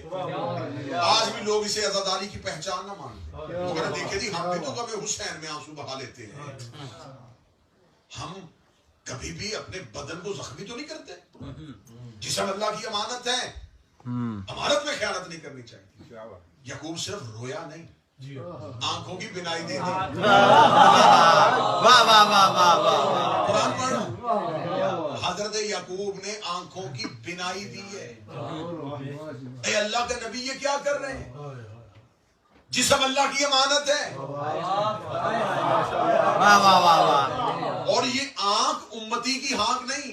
[SPEAKER 2] آج بھی لوگ اسے عزاداری کی پہچان نہ مانتے. مگر دیکھیں جی ہم بھی تو کبھی حسین میں آنسو بہا لیتے ہیں. ہم کبھی بھی اپنے بدن کو زخمی تو نہیں کرتے. جسم اللہ کی امانت ہے, امانت میں خیانت نہیں کرنی چاہیے. یعقوب صرف رویا نہیں, آنکھوں کی بینائی دے دی.
[SPEAKER 3] واہ واہ واہ واہ واہ.
[SPEAKER 2] قرآن پڑھنا, حضرت یعقوب نے آنکھوں کی بینائی دی ہے. اے اللہ کا نبی یہ کیا کر رہے ہیں؟ جسم اللہ کی امانت ہے.
[SPEAKER 3] واہ واہ واہ واہ.
[SPEAKER 2] اور یہ آنکھ امتی کی آنکھ نہیں,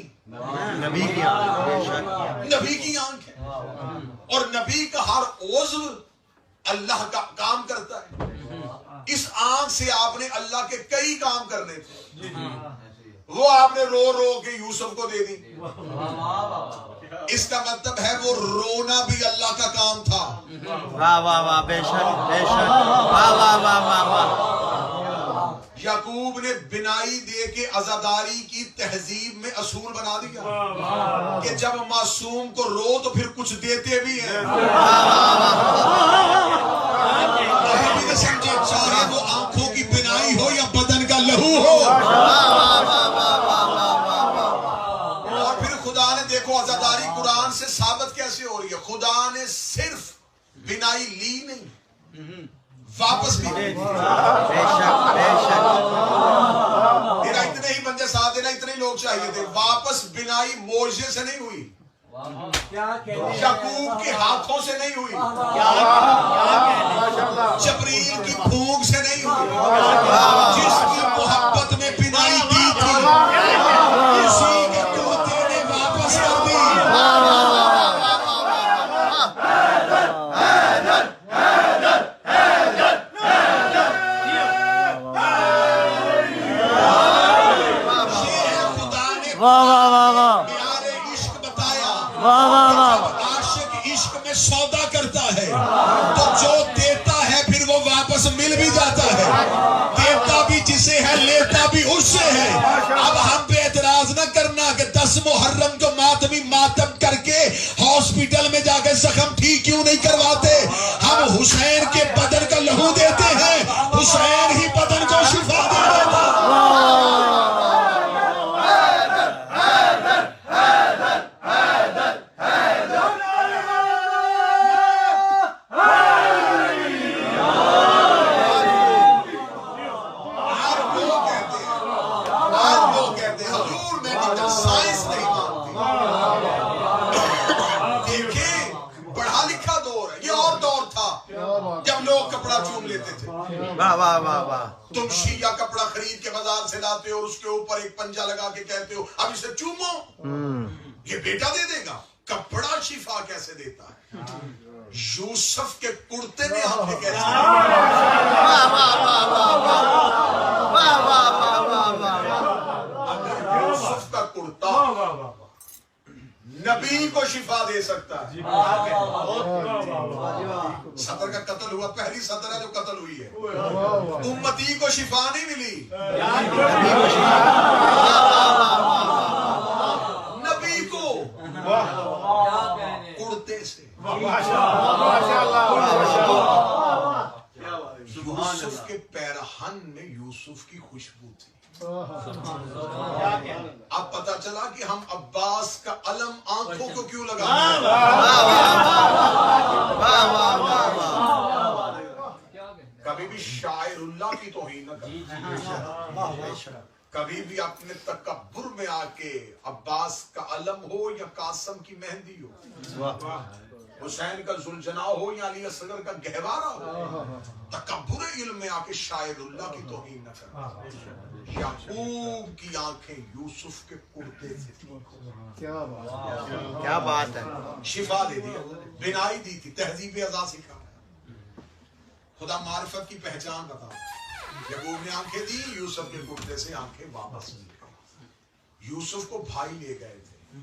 [SPEAKER 3] نبی کی آنکھ, بے شک
[SPEAKER 2] نبی کی آنکھ ہے. اور نبی کا ہر عضو اللہ کا کام کرتا ہے. اس آنکھ سے آپ نے اللہ کے کئی کام کرنے تھے, وہ آپ نے رو رو کے یوسف کو دے دی. اس کا مطلب ہے وہ رونا بھی اللہ کا کام تھا.
[SPEAKER 3] واہ واہ واہ, بے شک بے شک. واہ واہ واہ واہ واہ.
[SPEAKER 2] یعقوب نے بینائی دے کے عزاداری کی تہذیب میں اصول بنا دیا کہ جب معصوم کو رو تو پھر کچھ دیتے بھی ہیں. ابھی بھی نہ سمجھے, چاہے وہ آنکھوں کی بینائی ہو یا بدن کا لہو ہو. اور پھر خدا نے دیکھو عزاداری قرآن سے ثابت کیسے ہو رہی ہے. خدا نے صرف بینائی لی نہیں, واپس بھی دے دی.
[SPEAKER 3] بے شک بے شک.
[SPEAKER 2] میرا اتنے ہی بندے ساتھ دینا, اتنے ہی لوگ چاہیے تھے. واپس بینائی معجزے سے نہیں ہوئی, یعقوب کے ہاتھوں سے نہیں ہوئی, جبریل کی پھونک سے نہیں ہوئی. جس کی محبت میں بینائی دی تھی اسی کے طوطے نے واپس کر دی.
[SPEAKER 3] واہ واہ واہ واہ.
[SPEAKER 2] پیارے عشق بتایا.
[SPEAKER 3] واہ واہ واہ.
[SPEAKER 2] عاشق عشق میں سودا کرتا ہے تو جو دیتا ہے پھر وہ واپس مل بھی جاتا ہے. دیتا بھی جسے ہے لیتا بھی اس سے ہے. اب ہم پہ اعتراض نہ کرنا کہ 10 محرم کو ماتمی ماتم کر کے ہاسپٹل میں جا کے زخم ٹھیک کیوں نہیں کرواتے. ہم حسین کے بدن کا لہو دیتے ہیں, حسین ہی بدن کو شفا دے دیتا.
[SPEAKER 3] واہ واہ واہ واہ.
[SPEAKER 2] تم شیعہ کپڑا خرید کے بازار سے لاتے ہو اور اس کے اوپر ایک پنجہ لگا کے کہتے ہو اب اسے چومو, یہ بیٹا دے دے گا. کپڑا شفا کیسے دیتا ہے؟ یوسف کے کرتے میں آنکھیں کیسے دیتا ہے؟ اگر یوسف کا کرتا نبی کو شفا دے سکتا ہے. صدر کا قتل ہوا, پہلی صدر ہے جو قتل ہوئی ہے. امتی کو شفا نہیں ملی, نبی کو کرتے سے. یوسف کے پیرہن میں یوسف کی خوشبو تھی. اب پتا چلا کہ ہم عباس کا علم آنکھوں کو کیوں لگا. کبھی بھی شاعر اللہ کی توہین نہ کرنا. کبھی بھی اپنے تکبر میں آ کے عباس کا علم ہو یا قاسم کی مہندی ہو, حسین کا ذوالجناح ہو یا علی اصغر کا گہوارہ ہو, تکبر علم میں آ کے شاعر اللہ کی توہین نہ کرنا. یعقوب کی آنکھیں یوسف کے کرتے سے تھی.
[SPEAKER 3] کیا بات ہے.
[SPEAKER 2] شفا دے دی, بینائی دی تھی, تہذیب اعضاء سکھا. خدا معرفت کی پہچان بتا. یعقوب نے آنکھیں دی, یوسف کے کرتے سے آنکھیں واپس مل گئی. یوسف کو بھائی لے گئے تھے,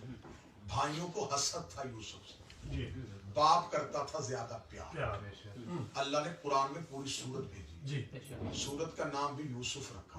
[SPEAKER 2] بھائیوں کو حسد تھا یوسف سے, باپ کرتا تھا زیادہ پیار. اللہ نے قرآن میں پوری سورت بھیجی, سورت کا نام بھی یوسف رکھا.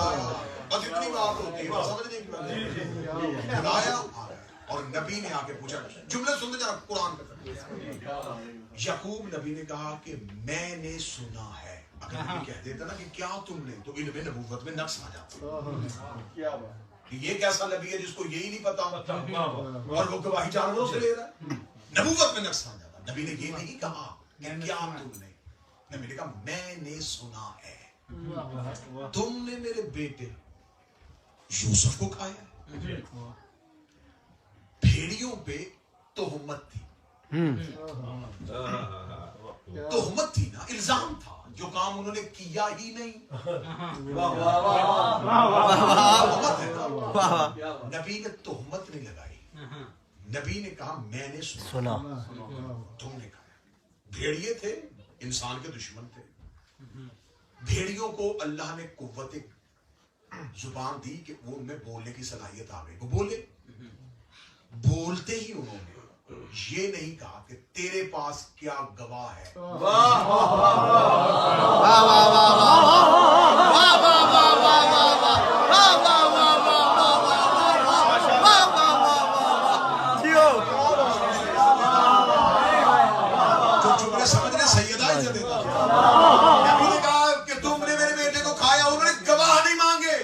[SPEAKER 2] بلایا بس اتنی بات ہوتی ہے سمجھنے کی بات بلایا اور نبی نے آ کے پوچھا جملے سنتے جا قرآن کا یعقوب نبی نے کہا کہ میں نے سنا ہے اگر نبی کہہ دیتا نا کہ کیا تم نے تو علم نبوت میں نقص آ جاتا کہ یہ کیسا نبی ہے جس کو یہی نہیں پتا اور وہ گواہی جانوروں سے لے رہا ہے نبوت میں نقص آ جاتا نبی نے یہ نہیں کہا کہ کیا تم نے نبی نے کہا میں نے سنا ہے تم نے میرے بیٹے یوسف کو کھایا بھیڑیوں پہ تہمت تھی تہمت تھی نا الزام تھا جو کام انہوں نے کیا ہی نہیں نبی نے تہمت نہیں لگائی نبی نے کہا میں نے سنا تم نے کہا بھیڑیے تھے انسان کے دشمن تھے بھیڑیوں کو اللہ نے قوت زبان دی کہ وہ ان میں بولنے کی صلاحیت آ گئی وہ بولتے ہی انہوں نے یہ نہیں کہا کہ تیرے پاس کیا گواہ ہے جو جملے سمجھنے سیدہ عزت دیتا نبی نے کہا کہ تم نے میرے بیٹے کو کھایا انہوں نے گواہ نہیں مانگے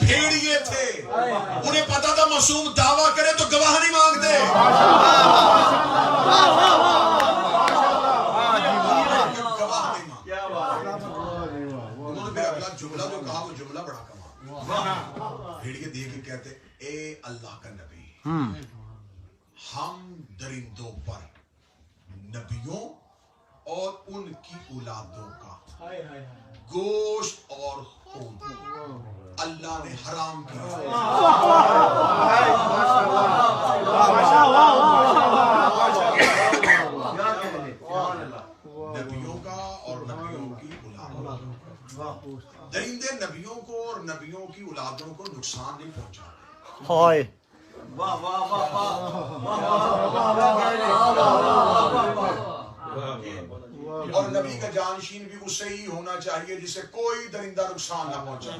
[SPEAKER 2] بھیڑیے تھے انہیں پتا تھا معصوم دعویٰ کرے تو گواہ نہیں مانگتے گواہ نہیں مانگتے انہوں نے پھر اگلا جملہ جو کہا وہ جملہ بڑا کمال بھیڑیے دیکھ کے کہتے اے اللہ کا نبی ہم درندوں پر نبیوں اور ان کی اولادوں کا گوشت اور خون اللہ نے حرام کیا نبیوں کا اور نبیوں کی اولادوں درندے نبیوں کو اور نبیوں کی اولادوں کو نقصان نہیں پہنچاتے اور نبی کا جانشین بھی اسے ہی ہونا چاہیے جسے کوئی درندہ نقصان نہ پہنچائے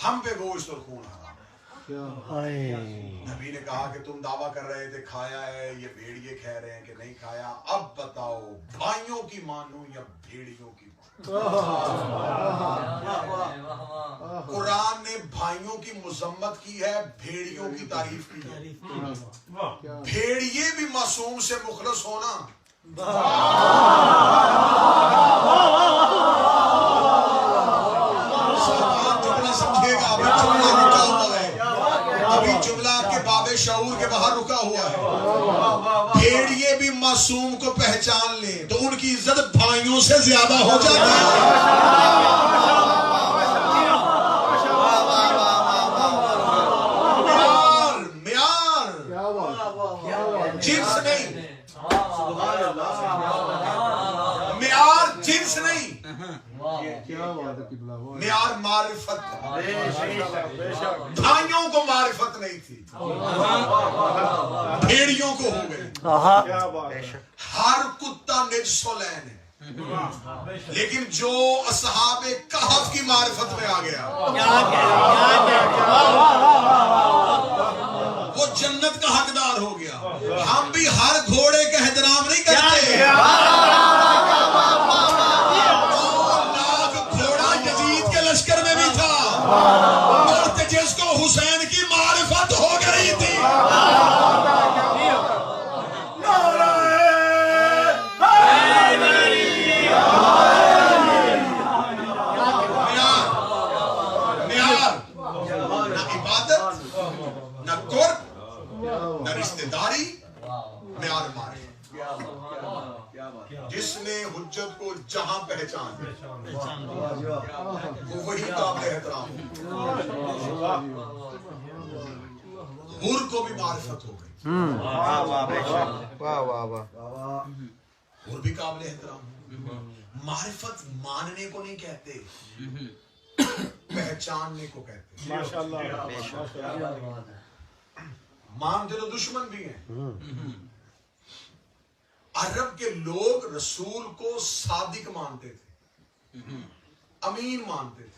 [SPEAKER 2] ہم پہ گوشت اور خون حرام نبی نے کہا کہ تم دعویٰ کر رہے تھے کھایا ہے یہ بھیڑیے کہہ رہے ہیں کہ نہیں کھایا اب بتاؤ بھائیوں کی مانو یا بھیڑیوں کی مانو قرآن نے بھائیوں کی مذمت کی ہے بھیڑیوں کی تعریف کی ہے بھیڑیے بھی معصوم سے مخلص ہونا جملہ سمجھے گا ابھی جملہ آپ کے باب شعور کے باہر رکا ہوا ہے بھیڑیے بھی معصوم کو پہچان لیں تو ان کی عزت بھائیوں سے زیادہ ہو جاتی ہے معیار جنس نہیں معیار جنس نہیں معیار معرفت بھائیوں کو معرفت نہیں تھی بھیڑیوں کو ہو گئی ہر کتا نجس و لعن ہے لیکن جو اصحاب کہف کی معرفت میں آ گیا وہ جنت کا حقدار ہو گیا ہم بھی ہر گھوڑے کا احترام نہیں کرتے لشکر میں بھی تھا اور جس کو حسین کی معرفت ہو گئی تھی معیار نہ عبادت نہ قرب نہ رشتہ داری معیار معرفت جس نے حجت کو جہاں پہچان وہ وہی قابل احترام حور کو بھی معرفت ہو گئی حور بھی قابل احترام معرفت ماننے کو نہیں کہتے پہچاننے کو کہتے مانتے تو دشمن بھی ہیں. عرب کے لوگ رسول کو صادق مانتے تھے, امین مانتے تھے.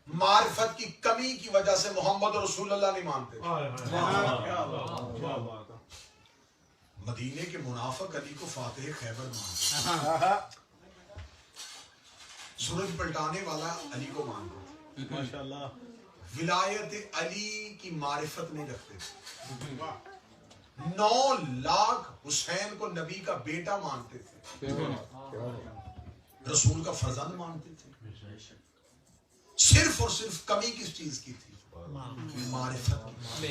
[SPEAKER 2] معرفت کی کمی کی وجہ سے محمد رسول اللہ نہیں مانتے تھے. مدینے کے منافق علی کو فاتح خیبر مانتے, سورج پلٹانے والا علی کو مانتے تھے. ولایت علی کی معرفت نہیں رکھتے تھے. 9 لاکھ حسین کو نبی کا بیٹا مانتے تھے, رسول کا فرزند مانتے تھے. صرف اور صرف کمی کس چیز کی تھی؟ معرفت کی.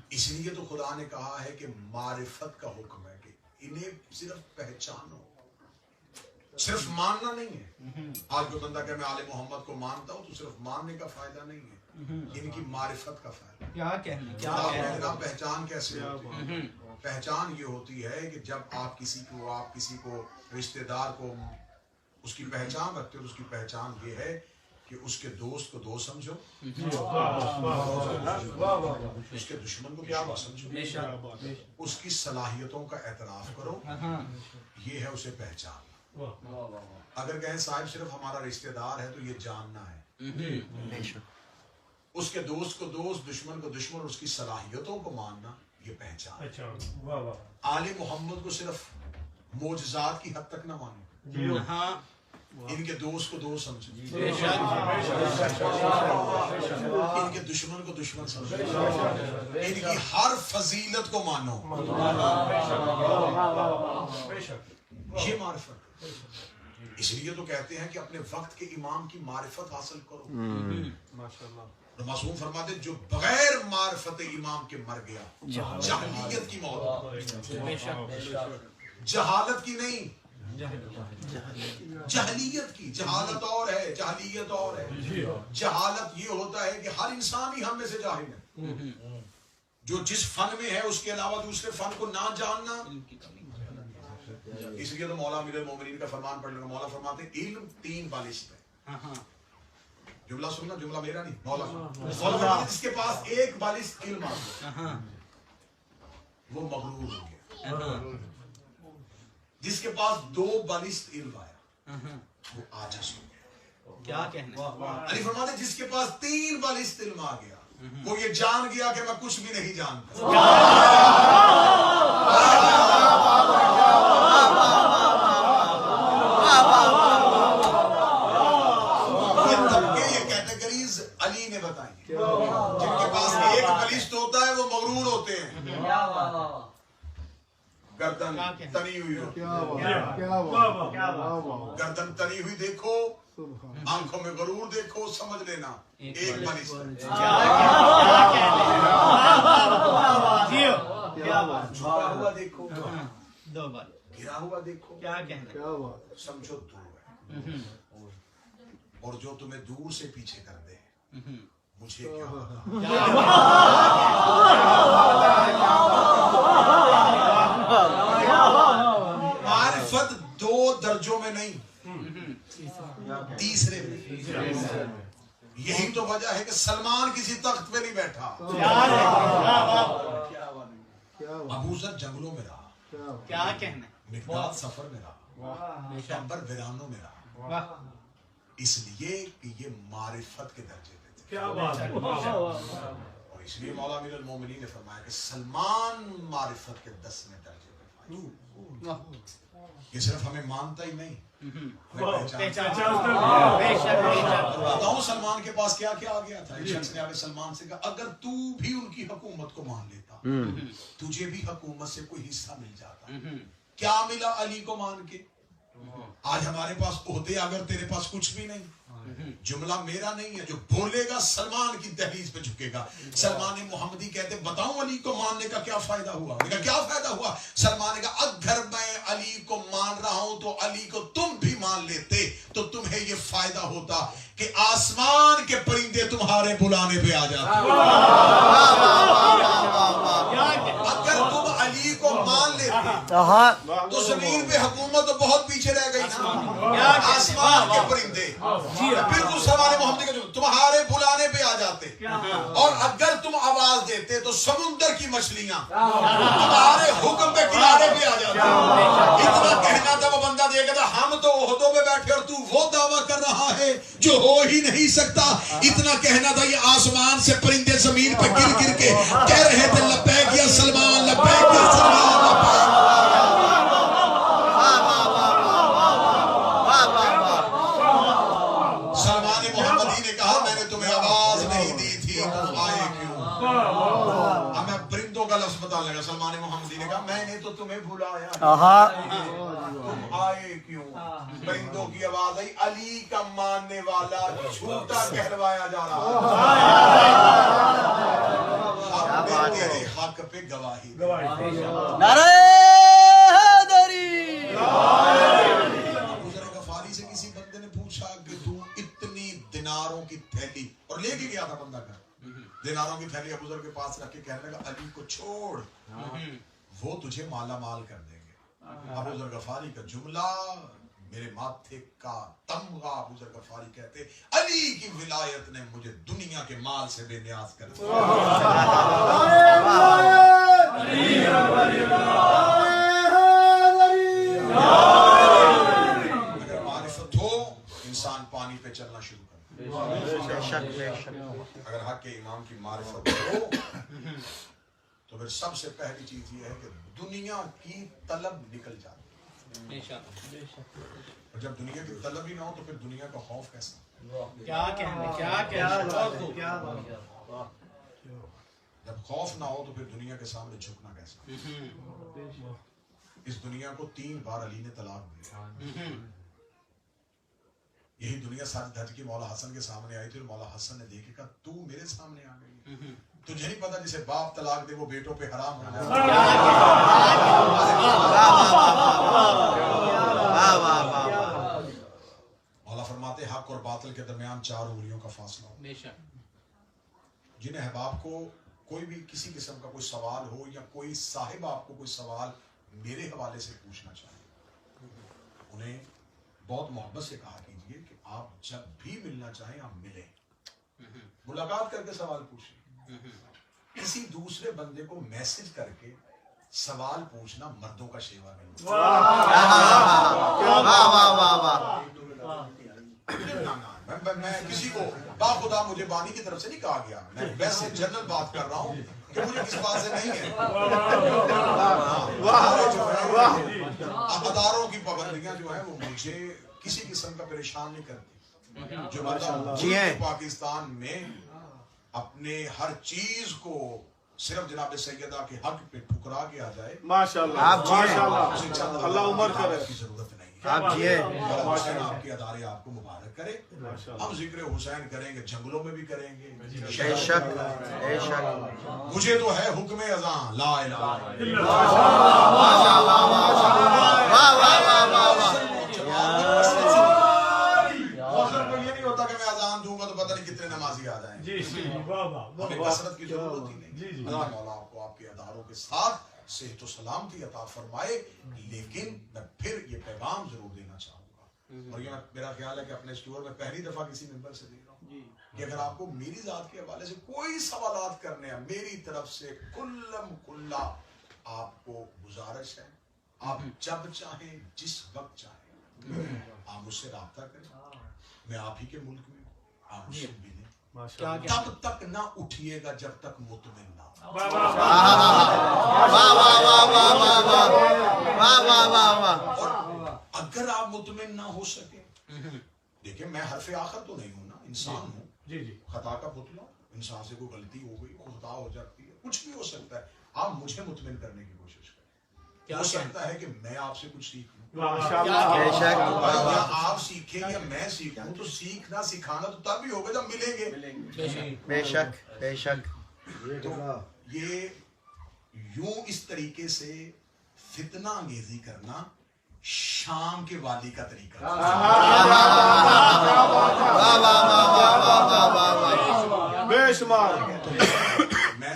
[SPEAKER 2] اس لیے تو خدا نے کہا ہے کہ معرفت کا حکم ہے کہ انہیں صرف پہچانو, صرف ماننا نہیں ہے. آج کوئی بندہ کہ میں آل محمد کو مانتا ہوں تو صرف ماننے کا فائدہ نہیں ہے, ان کی معرفت کا فائدہ.
[SPEAKER 3] کیا کہنا,
[SPEAKER 2] پہچان کیسے ہوتی ہے؟ پہچان یہ ہوتی ہے کہ جب آپ کسی کو رشتہ دار کو اس کی پہچان رکھتے ہو تو اس کی پہچان یہ ہے کہ اس کے دوست کو دوست سمجھو, اس کے دشمن کو دشمن سمجھو, اس کی صلاحیتوں کا اعتراف کرو. یہ ہے اسے پہچان. اگر کہیں صاحب صرف ہمارا رشتہ دار ہے تو یہ جاننا ہے. اس کے دوست کو دوست, دشمن کو دشمن, اس کی صلاحیتوں کو ماننا یہ پہچان. آل محمد کو صرف معجزات کی حد تک نہ مانو, ان کے دوست کو دوست سمجھو, ان کے دشمن کو دشمن سمجھو, ان کی ہر فضیلت کو مانو. یہ معرفت. اس لیے تو کہتے ہیں کہ اپنے وقت کے امام کی معرفت حاصل کرو. معصوم فرماتے جو بغیر معرفت امام کے مر گیا جہلیت کی موت. جہالت کی نہیں, جہلیت کی. جہالت اور ہے, جہلیت اور ہے. جہالت یہ ہوتا ہے کہ ہر انسان ہی ہم میں سے جاہل ہے. جو جس فن میں ہے اس کے علاوہ دوسرے فن کو نہ جاننا. اس لیے تو مولا امیر المومنین کا فرمان پڑھ لیں. مولا فرماتے ہیں علم 3 بالشت ہے. جملہ سننا, جملہ میرا نہیں, مولا فرماتے ہیں جس کے پاس 1 بالشت علم آ گیا وہ مغرور ہو گیا. جس کے پاس 2 بالشت علم آیا وہ عاجز ہو گیا.
[SPEAKER 3] کیا کہنا.
[SPEAKER 2] علی فرماتے ہیں جس کے پاس 3 بالشت علم آ گیا وہ یہ جان گیا کہ میں کچھ بھی نہیں جانتا. جن کے پاس 1 بالشت ہوتا ہے وہ مغرور ہوتے ہیں. گردن تنی ہوئی ہو, گردن تنی ہوئی دیکھو, آنکھوں میں غرور دیکھو, سمجھ لینا 1 بالشت. جھکا ہوا دیکھو,
[SPEAKER 3] 2 بار
[SPEAKER 2] گرا ہوا دیکھو,
[SPEAKER 3] کیا کہنا.
[SPEAKER 2] سمجھو دور ہے. اور جو تمہیں دور سے پیچھے کر دے مجھے کیا معرفت 2 درجوں میں نہیں, تیسرے میں. یہی تو وجہ ہے کہ سلمان کسی تخت پہ نہیں بیٹھا. ابو ذر جنگلوں میں رہا,
[SPEAKER 3] کیا کہنا.
[SPEAKER 2] مقداد سفر میں رہا, پیغمبر ویرانوں میں رہا. اس لیے کہ یہ معرفت کے درجے پہ تھے. اور اس لیے مولا امیر المومنین نے فرمایا کہ سلمان معرفت کے 10ویں درجے پہ فائز. یہ صرف ہمیں مانتا ہی نہیں, بتاؤں سلمان کے پاس کیا کیا آ گیا تھا. ایک شخص نے آگے سلمان سے کہا اگر تو بھی ان کی حکومت کو مان لیتا تجھے بھی حکومت سے کوئی حصہ مل جاتا. کیا ملا علی کو مان کے. آج ہمارے پاس عہدے, اگر تیرے پاس کچھ بھی نہیں, جملہ میرا نہیں ہے, جو بولے گا سلمان کی دہلیز پہ جھکے گا. سلمان محمدی کہتے بتاؤں علی کو ماننے کا کیا فائدہ ہوا. کیا فائدہ ہوا. سلمان نے کہا اگر میں علی کو مان رہا ہوں تو علی کو تم بھی مان لیتے تو تمہیں یہ فائدہ ہوتا کہ آسمان کے پرندے تمہارے بلانے پہ آ جاتے. اگر تم علی کو مان لیتے تو زمین پہ حکومت تو بہت پیچھے رہ گئی نا. آسمان کے پرندے بالکل سوال محمد کے تمہارے بلانے پہ آ جاتے, اور اگر تم آواز دیتے تو سمندر کی مچھلیاں تمہارے حکم پہ کنارے پہ آ جاتی. اتنا کہنا تھا وہ بندہ دیکھا تھا, ہم تو عہدوں پہ بیٹھے اور تو وہ دعویٰ کر رہا ہے جو ہو ہی نہیں سکتا. اتنا کہنا تھا, یہ آسمان سے پرندے زمین پہ گر گر کے کہہ رہے تھے لبیک یا سلمان, لبیک یا سلمان, لبیک. سلمان محمدی نے کہا میں نے تمہیں آواز نہیں دی تھی, تم آئے کیوں؟ اب میں پرندوں کا لفظ بتا لگا. سلمان محمدی نے کہا میں نے تو تمہیں بلایا, تم آئے کیوں؟ پرندوں کی آواز آئی, علی کا ماننے والا جھوٹا کہلوایا جا رہا ہے, تیرے حق پہ گواہی.
[SPEAKER 3] نعرہ حیدری.
[SPEAKER 2] غفاری سے کسی بندے نے پوچھا کہ تو اتنی دیناروں کی تھیلی, اور لے کے گیا تھا بندہ گھر, دیناروں کی تھیلی ابو ذر کے پاس رکھ کے کہنے لگا علی کو چھوڑ, وہ تجھے مالا مال کر دیں گے. ابو ذر غفاری کا جملہ, میرے ماتھے کا تمغہ. ابو ذر غفاری کہتے علی کی ولایت نے مجھے دنیا کے مال سے بے نیاز کر دیا. اگر معرفت ہو انسان پانی پہ چلنا شروع کر, اگر حق کے امام کی معرفت ہو تو پھر سب سے پہلی چیز یہ ہے کہ دنیا کی طلب نکل جاتی ہے. اور جب دنیا کی طلب ہی نہ ہو تو پھر دنیا کا خوف کیسا؟ جب خوف نہ ہو تو پھر دنیا کے سامنے جھکنا کیسا؟ اس دنیا کو 3 بار علی نے طلاق دیا. یہی دنیا ساری دھج کے مولا حسن کے سامنے آئی تھی, اور مولا حسن نے دیکھے کہا تو میرے سامنے آ گئی, تجھے نہیں پتا جسے باپ طلاق دے وہ بیٹوں پہ حرام ہو جائے. مولا فرماتے حق اور باطل کے درمیان 4 انگلیوں کا فاصلہ ہو. جن احباب کو کوئی بھی کسی قسم کا کوئی سوال ہو, یا کوئی صاحب آپ کو کوئی سوال میرے حوالے سے پوچھنا چاہے, انہیں بہت محبت سے کہا کیجئے کہ آپ جب بھی ملنا چاہیں آپ ملیں, ملاقات کر کے سوال پوچھیں. کسی دوسرے بندے کو میسج کر کے سوال پوچھنا مردوں کا شیوا نہیں. میں کسی کو باخدا مجھے بانی کی طرف سے نہیں کہا گیا, میں ویسے جنرل بات کر رہا ہوں کہ مجھے کس بات سے نہیں ہے. اداروں کی پابندیاں جو ہیں وہ مجھے کسی قسم کا پریشان نہیں کرتی. جو مطلب پاکستان میں اپنے ہر چیز کو صرف جناب سیدہ کے حق پہ ٹھکرا کے آ جائے, ماشاءاللہ اللہ عمر کرے, کی ضرورت نہیں ہے. حسین آپ کے ادارے آپ کو مبارک کرے. ہم ذکر حسین کریں گے, جنگلوں میں بھی کریں گے. مجھے تو ہے حکم اذان لا الہ الا نمازی آ جائیں. ہمیں کثرت کی ضرورت ہی نہیں. اللہ مولا آپ کو آپ کے اداروں کے ساتھ صحت و سلامتی عطا فرمائے. لیکن میں پھر یہ پیغام ضرور دینا چاہوں گا, اور یہ میرا خیال ہے کہ اپنے اسٹور میں پہلی دفعہ کسی ممبر سے دے رہا ہوں کہ اگر آپ کو میری ذات کے حوالے سے کوئی سوالات کرنے ہیں, میری طرف سے کلم کلا آپ کو گزارش ہے, آپ جب چاہیں جس وقت چاہیں آپ مجھ سے رابطہ کریں. میں آپ ہی کے ملک میں ہوں, آپ مجھ سے ملیں. تب تک نہ اٹھیے گا جب تک مطمئن نہ ہو. اور اگر آپ مطمئن نہ ہو سکے, دیکھیں میں حرف آخر تو نہیں ہوں نا, انسان ہوں, خطا کا پتلا, انسان سے کوئی غلطی ہو گئی, خطا ہو جاتی ہے, کچھ بھی ہو سکتا ہے. آپ مجھے مطمئن کرنے کی کوشش کریں. ہو سکتا ہے کہ میں آپ سے کچھ سیکھ لوں, آپ سیکھیں یا میں سیکھوں, تو سیکھنا سکھانا تو تب ہی ہوگا جب ملیں گے.
[SPEAKER 3] بے شک بے شک.
[SPEAKER 2] تو یہ یوں اس طریقے سے فتنہ انگیزی کرنا شام کے والی کا طریقہ. بے شمار. میں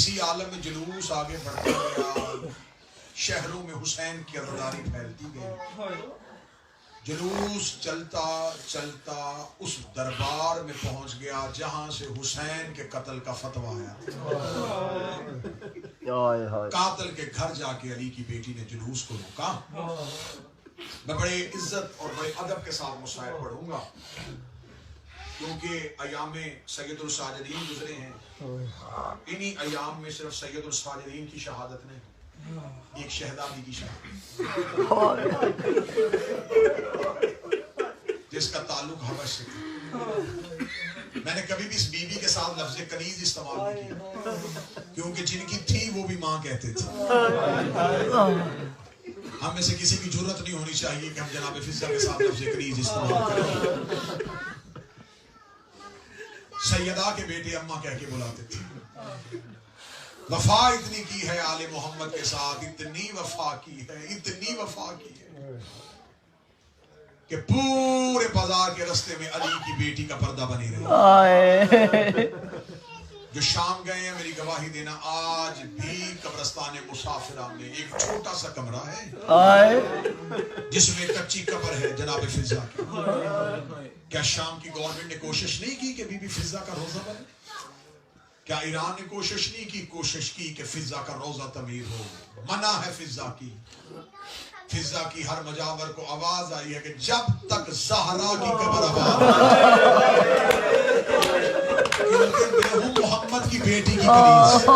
[SPEAKER 2] اسی عالم میں جلوس آگے بڑھتا گیا، شہروں میں حسین کی عزاداری پھیلتی گئی، جلوس چلتا چلتا اس دربار میں پہنچ گیا جہاں سے حسین کے قتل کا فتویٰ آیا۔ قاتل کے گھر جا کے علی کی بیٹی نے جلوس کو روکا۔ میں بڑے عزت اور بڑے ادب کے ساتھ مصائب پڑھوں گا کیونکہ ایام سید الساجدین گزرے ہیں، انہی ایام میں صرف سید الساجدین کی شہادت نہیں، ایک شہزادی کی شہادت جس کا تعلق حبش سے تھا۔ میں نے کبھی بھی اس بی بی کے ساتھ لفظ کنیز استعمال نہیں کیا کیونکہ جن کی تھی وہ بھی ماں کہتے تھے۔ ہم میں سے کسی کی جرت نہیں ہونی چاہیے کہ ہم جناب فضہ کے ساتھ لفظ کنیز استعمال کریں۔ سیدہ کے بیٹے اماں کہہ کے بلاتے تھے۔ وفا اتنی کی ہے آل محمد کے ساتھ، اتنی وفا کی ہے، اتنی وفا کی ہے کہ پورے بازار کے رستے میں علی کی بیٹی کا پردہ بنی رہی۔ جو شام گئے ہیں میری گواہی دینا، آج بھی قبرستان مسافرہ میں ایک چھوٹا سا کمرہ ہے جس میں کچی قبر ہے جناب فضہ کی۔ کیا شام کی گورنمنٹ نے کوشش نہیں کی کہ بی بی فضہ کا روزہ بنے؟ کیا ایران نے کوشش کی کہ فضہ کا روزہ تعمیر ہو؟ منع ہے فضہ کی۔ فضہ کی ہر مجاور کو آواز آئی ہے کہ جب تک زہرا کی قبر آباد کیونکہ میں ہوں محمد کی بیٹی کی کنیز۔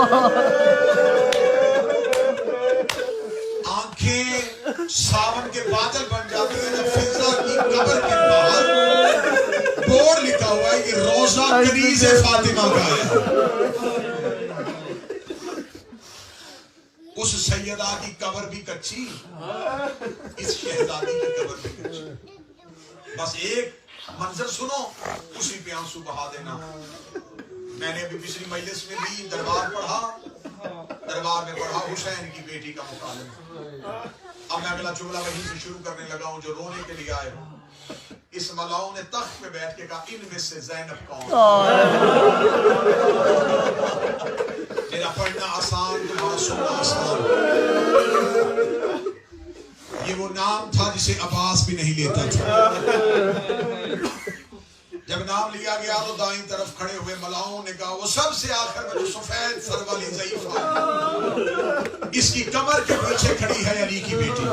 [SPEAKER 2] آنکھیں ساون کے بادل بن جاتی ہیں جب فضہ کی قبر کے باہر بورڈ لکھا ہوا ہے کہ روزہ کنیز فاطمہ کا ہے۔ اس سیدہ کی قبر بھی کچی، اس شہزادی کی قبر بھی کچی۔ بس ایک منظر سنو، اسی پہ آنسو بہا دینا۔ میں نے ابھی پچھلی مجلس میں بھی دربار میں پڑھا حسین کی بیٹی کا مکالمہ۔ اب میں اگلا جملہ وہیں سے شروع کرنے لگا ہوں جو رونے کے لیے آئے۔ اس ملاؤں نے تخت پہ بیٹھ کے کہا ان میں سے زینب کون؟ میرا پڑھنا آسان، تمہارا سننا آسان۔ یہ وہ نام تھا جسے عباس بھی نہیں لیتا تھا۔ جب نام لیا گیا تو دائیں طرف کھڑے ہوئے ملاؤں نے کہا وہ سب سے آخر میں جو سفید سر والی ضعیفہ، اس کی کمر کے پیچھے کھڑی ہے علی کی بیٹی۔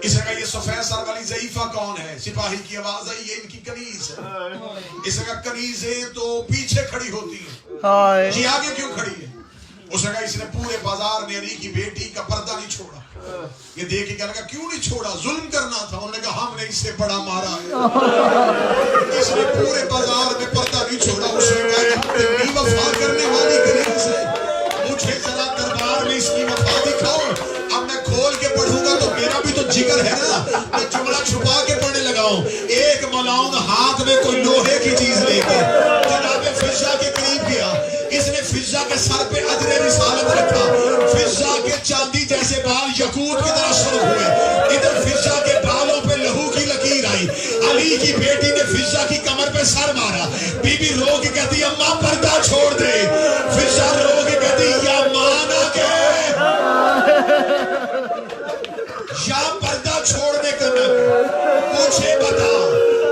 [SPEAKER 2] اس نے کہا یہ سفید سر والی ضعیفہ کون ہے؟ سپاہی کی آواز آئی یہ ان کی کنیز ہے۔ اس نے کہا کنیزیں تو پیچھے کھڑی ہوتی ہیں، جی آگے کیوں کھڑی ہے؟ اس نے کہا اس نے پورے بازار میں علی کی بیٹی کا پردہ نہیں چھوڑا۔ یہ دیکھ کے کہنے لگا کیوں نہیں چھوڑا؟ ظلم کرنا تھا۔ انہوں نے کہا ہم نے اس سے بڑا مارا ہے، اس نے پورے بازار میں پردہ نہیں چھوڑا۔ اس نے کہا اتنی وفا کرنے والی کنیز ہے، مجھے ذرا دربار میں اس کی وفا دکھاؤ۔ اب میں کھول کے پڑھوں گا تو میرا بھی تو جگر ہے نا، میں جملہ چھپا کے پڑھنے لگا ہوں۔ ایک ملاؤن ہاتھ میں کوئی لوہے کی چیز لے کے جناب فضہ کے قریب گیا، اس نے فضہ کے سر پہ اجر رسالت رکھا۔ فضہ کے چاندی جیسے بال یقوت کی طرح سرخ ہوئے، ادھر فضہ کے بالوں پہ لہو کی لکیر آئی۔ علی کی بیٹی نے فضہ کی کمر پہ سر مارا۔ بی بی رو کے کہتی اماں پردہ چھوڑ دے۔ فضہ رو کے کہتی یا ماں نہ کہے، یا پردہ چھوڑنے کا نہ کہے۔ مجھے بتا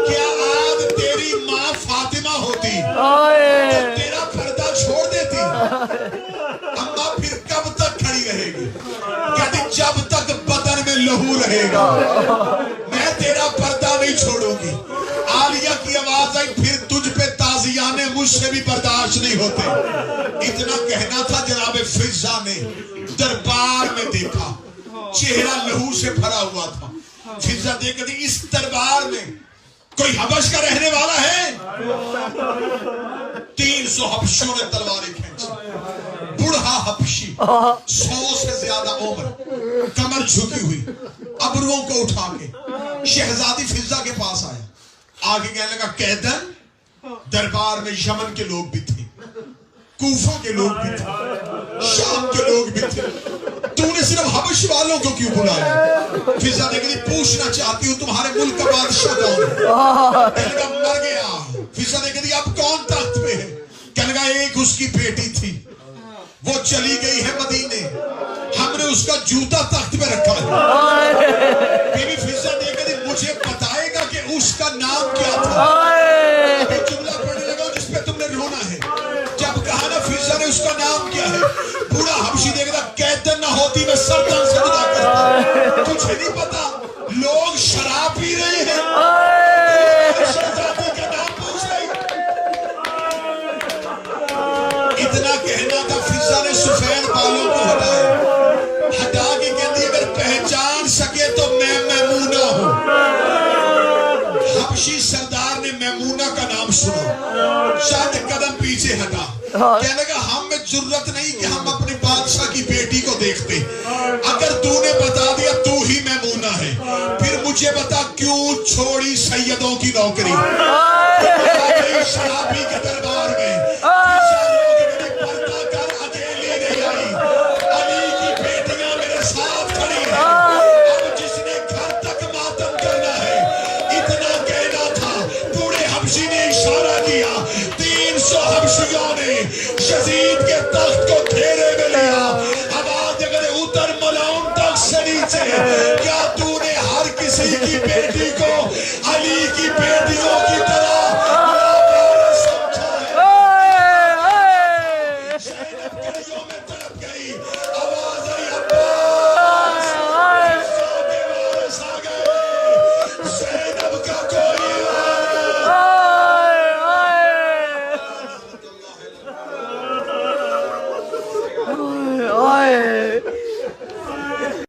[SPEAKER 2] کیا آج تیری ماں فاطمہ ہوتی تو تیرا پردہ چھوڑ دیتی؟ اماں پھر کب تک کھڑی رہے گی؟ کہتی جب تک بدن میں لہو رہے گا میں تیرا پردہ نہیں چھوڑوں گی۔ عالیہ کی آواز آئی پھر تجھ پہ تازیانے مجھ سے بھی برداشت نہیں ہوتے۔ اتنا کہنا تھا جناب فضہ نے دربار میں دیکھا، چہرہ لہو سے بھرا ہوا تھا۔ فضہ دیکھ کہتی اس دربار میں کوئی حبش کا رہنے والا ہے؟ 300 حبشوں نے تلواریں کھینچی، بڑھا حبشی 100 سے زیادہ عمر، کمر جھکی ہوئی، ابرووں کو اٹھا کے شہزادی فضہ کے پاس آیا۔ آگے کہنے لگا قیدن دربار میں یمن کے لوگ بھی تھے، کوفہ کے لوگ بھی تھے، شام کے لوگ بھی تھے، تو نے صرف حبش والوں کو کیوں بلایا؟ فضہ نے کہا پوچھنا چاہتی ہوں تمہارے ملک کا بادشاہ کون ہے؟ کہنے لگا مر گیا۔ فضہ نے کہا اب کون تخت پہ ہے؟ کہنے لگا ایک اس کی بیٹی تھی وہ چلی گئی ہے مدینے، ہم نے اس کا جوتا تخت پہ رکھا ہے. بی بی فضہ نے کہا مجھے بتائے گا کہ اس کا نام کیا تھا. ابھی جملہ پڑھنے لگا جس پہ تم نے رونا ہے. جب کہا نا فضہ نے اس کا نام کیا ہے، بوڑھا حبشی دیکھ رہا قیدن نہ ہوتی میں سردان سے جدا کرتا. تجھے نہیں پتا لوگ شراب پی رہے ہیں، شہزادی کا نام پوچھ رہے. اتنا کہنا تھا فضہ نے سفید بالوں کو ہٹا کے کہتی اگر پہچان سکے تو میں میمونہ ہوں. حبشی سردار نے میمونہ کا نام سنا، چند قدم پیچھے ہٹا، کہنے لگا ہم میں جرت نہیں کہ ہم اپنے بادشاہ کی بیٹی کو دیکھتے. اگر تو نے بتا دیا تو ہی میمونہ ہے، پھر مجھے بتا کیوں چھوڑی سیدوں کی نوکری، شرابی کے دربار میں پردہ کر اکیلی نہیں آئی. علی کی بیٹیاں میرے ساتھ کھڑی ہیں. اب جس نے گھر تک ماتم کرنا ہے، اتنا کہنا تھا. بوڑھے حبشی نے اشارہ کیا، 300 حبشیوں نے یزید کے تخت کو گھیرے میں لیا. آواز اگر اتر ملعون تخت سے نیچے، کیا تو نے ہر کسی کی بیٹی کو علی کی بیٹیوں